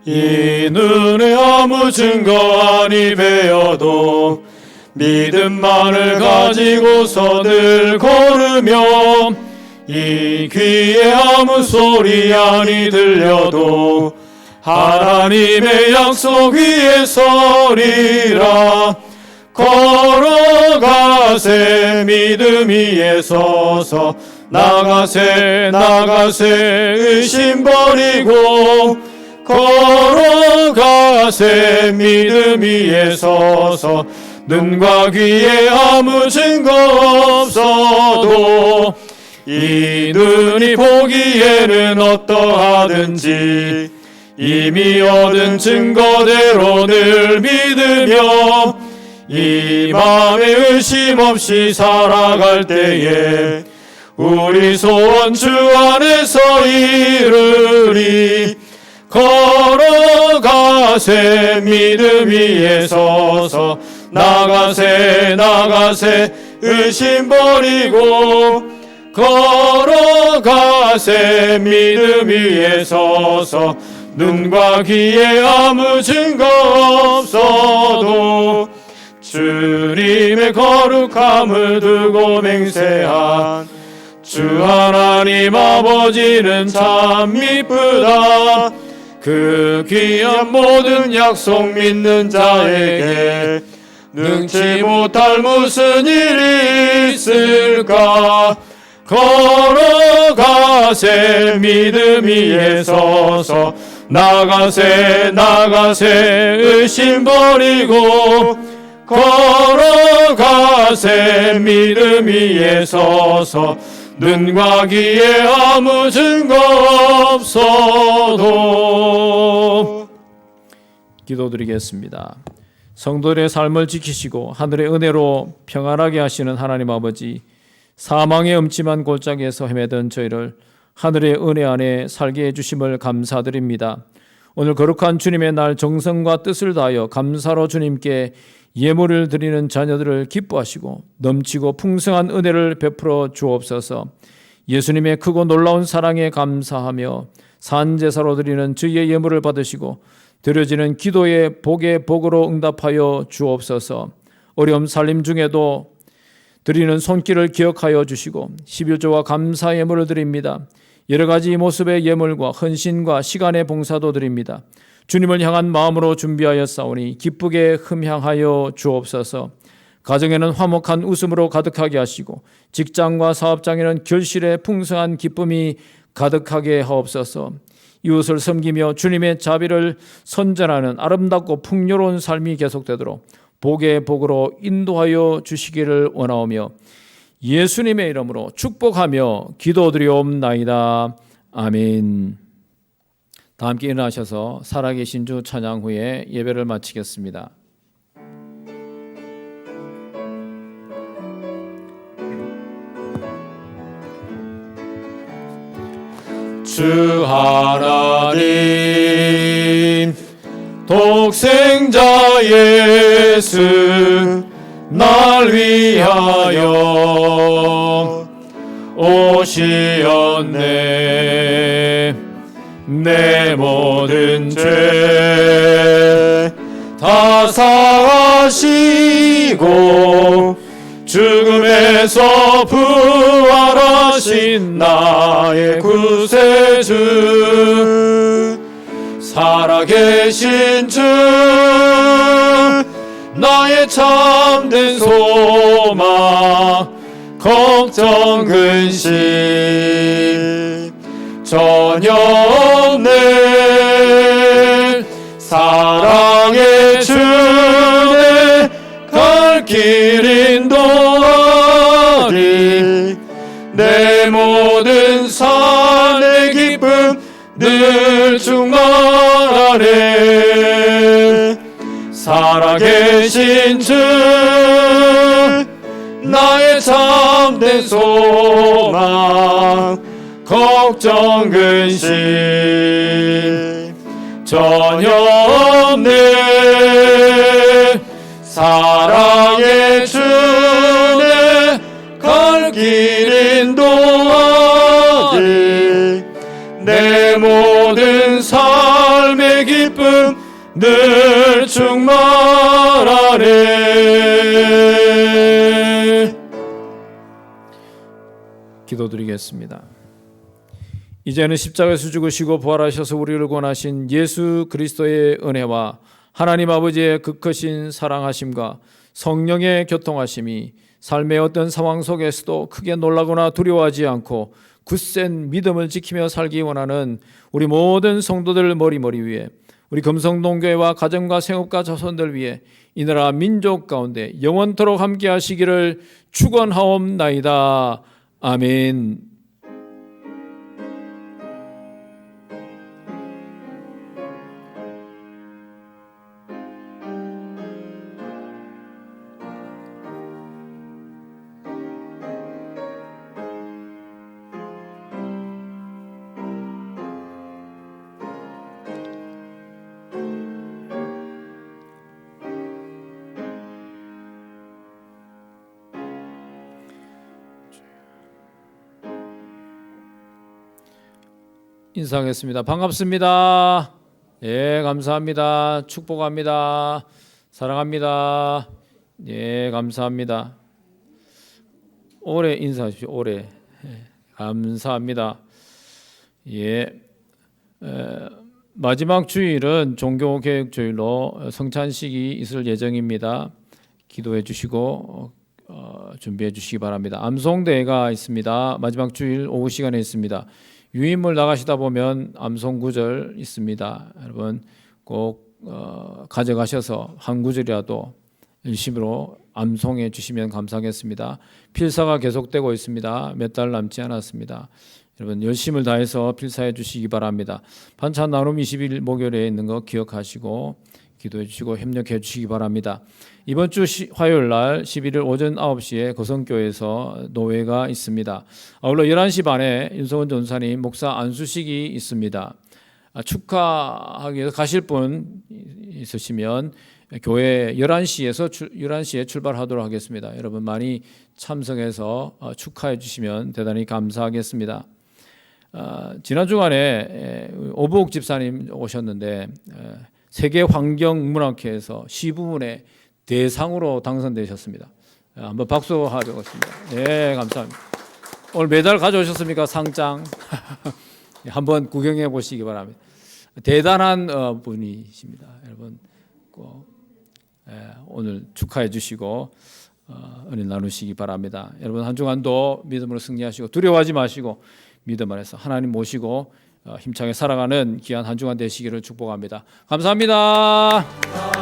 Speaker 3: 이 눈에 아무 증거 아니 배어도 믿음만을 가지고서 늘 걸으며 이 귀에 아무 소리 아니 들려도 하나님의 약속 위에 서리라. 걸어가세 믿음 위에 서서 나가세 의심 버리고 걸어가세 믿음 위에 서서 눈과 귀에 아무 증거 없어도 이 눈이 보기에는 어떠하든지 이미 얻은 증거대로 늘 믿으며 이 맘에 의심 없이 살아갈 때에 우리 소원 주 안에서 이루리. 걸어가세 믿음 위에 서서 나가세 의심 버리고 걸어가세 믿음 위에 서서 눈과 귀에 아무 증거 없어도 주님의 거룩함을 두고 맹세한 주 하나님 아버지는 참 미쁘다. 그 귀한 모든 약속 믿는 자에게 능치 못할 무슨 일이 있을까. 걸어가세 믿음 위에 서서 나가세 의심 버리고 걸어가세 믿음 위에 서서 눈과 귀에 아무 증거 없어도.
Speaker 2: 기도드리겠습니다. 성도들의 삶을 지키시고 하늘의 은혜로 평안하게 하시는 하나님 아버지, 사망의 음침한 골짜기에서 헤매던 저희를 하늘의 은혜 안에 살게 해주심을 감사드립니다. 오늘 거룩한 주님의 날 정성과 뜻을 다하여 감사로 주님께 예물을 드리는 자녀들을 기뻐하시고 넘치고 풍성한 은혜를 베풀어 주옵소서. 예수님의 크고 놀라운 사랑에 감사하며 산제사로 드리는 주의 예물을 받으시고 드려지는 기도의 복의 복으로 응답하여 주옵소서. 어려움 살림 중에도 드리는 손길을 기억하여 주시고 11조와 감사 예물을 드립니다. 여러 가지 모습의 예물과 헌신과 시간의 봉사도 드립니다. 주님을 향한 마음으로 준비하여 싸우니 기쁘게 흠향하여 주옵소서. 가정에는 화목한 웃음으로 가득하게 하시고 직장과 사업장에는 결실의 풍성한 기쁨이 가득하게 하옵소서. 이웃을 섬기며 주님의 자비를 선전하는 아름답고 풍요로운 삶이 계속되도록 복의 복으로 인도하여 주시기를 원하오며 예수님의 이름으로 축복하며 기도드리옵나이다. 아멘. 다 함께 일어나셔서 살아계신 주 찬양 후에 예배를 마치겠습니다.
Speaker 3: 주 하나님 독생자 예수 날 위하여 오시었네. 내 모든 죄 다 사하시고 죽음에서 부활하신 나의 구세주 살아계신 주 나의 참된 소망 걱정 근심 전혀 없네. 사랑의 주내 갈 길 인도하리. 내 모든 삶의 기쁨 늘 충만하네. 살아계신 주 나의 참된 소망 걱정 근심 전혀 없네 사랑의 주내 갈 길 인도하니 내 모든 삶의 기쁨 늘 충만하네. 기도드리겠습니다. 이제는 십자가에서 죽으시고 부활하셔서 우리를 구원하신 예수 그리스도의 은혜와 하나님 아버지의 그 크신 사랑하심과 성령의 교통하심이 삶의 어떤 상황 속에서도 크게 놀라거나 두려워하지 않고 굳센 믿음을 지키며 살기 원하는 우리 모든 성도들 머리 위에 우리 금성동교회와 가정과 생업과 자손들 위해 이 나라 민족 가운데 영원토록 함께 하시기를 축원하옵나이다. 아멘. 인사하겠습니다. 반갑습니다. 예, 감사합니다. 축복합니다. 사랑합니다. 예, 감사합니다. 오래 인사하십시오. 오래. 예, 감사합니다. 예, 마지막 주일은 종교개혁 주일로 성찬식이 있을 예정입니다. 기도해 주시고 준비해 주시기 바랍니다. 암송대회가 있습니다. 마지막 주일 오후 시간에 있습니다. 유인물 나가시다 보면 암송 구절 있습니다. 여러분 꼭 가져가셔서 한 구절이라도 일심으로 암송해 주시면 감사하겠습니다. 필사가 계속되고 있습니다. 몇 달 남지 않았습니다. 여러분 열심을 다해서 필사해 주시기 바랍니다. 반찬 나눔 20일 목요일에 있는 거 기억하시고 기도해 주시고 협력해 주시기 바랍니다. 이번 주 화요일 날 11일 오전 9시에 거성교회에서 노회가 있습니다. 아울러 11시 반에 윤성원 전사님 목사 안수식이 있습니다. 축하하기 위해서 가실 분 있으시면 교회 11시에 출발하도록 하겠습니다. 여러분 많이 참석해서 축하해 주시면 대단히 감사하겠습니다. 지난 주간에 오부옥 집사님 오셨는데 세계환경문학회에서 시부문의 대상으로 당선되셨습니다. 한번 박수하도록 하겠습니다. 네, 감사합니다. 오늘 메달 가져오셨습니까? 상장. 한번 구경해 보시기 바랍니다. 대단한 분이십니다. 여러분 꼭 오늘 축하해 주시고 은혜 나누시기 바랍니다. 여러분 한 주간도 믿음으로 승리하시고 두려워하지 마시고 믿음 안에서 하나님 모시고 힘차게 살아가는 귀한 한 주간 되시기를 축복합니다. 감사합니다.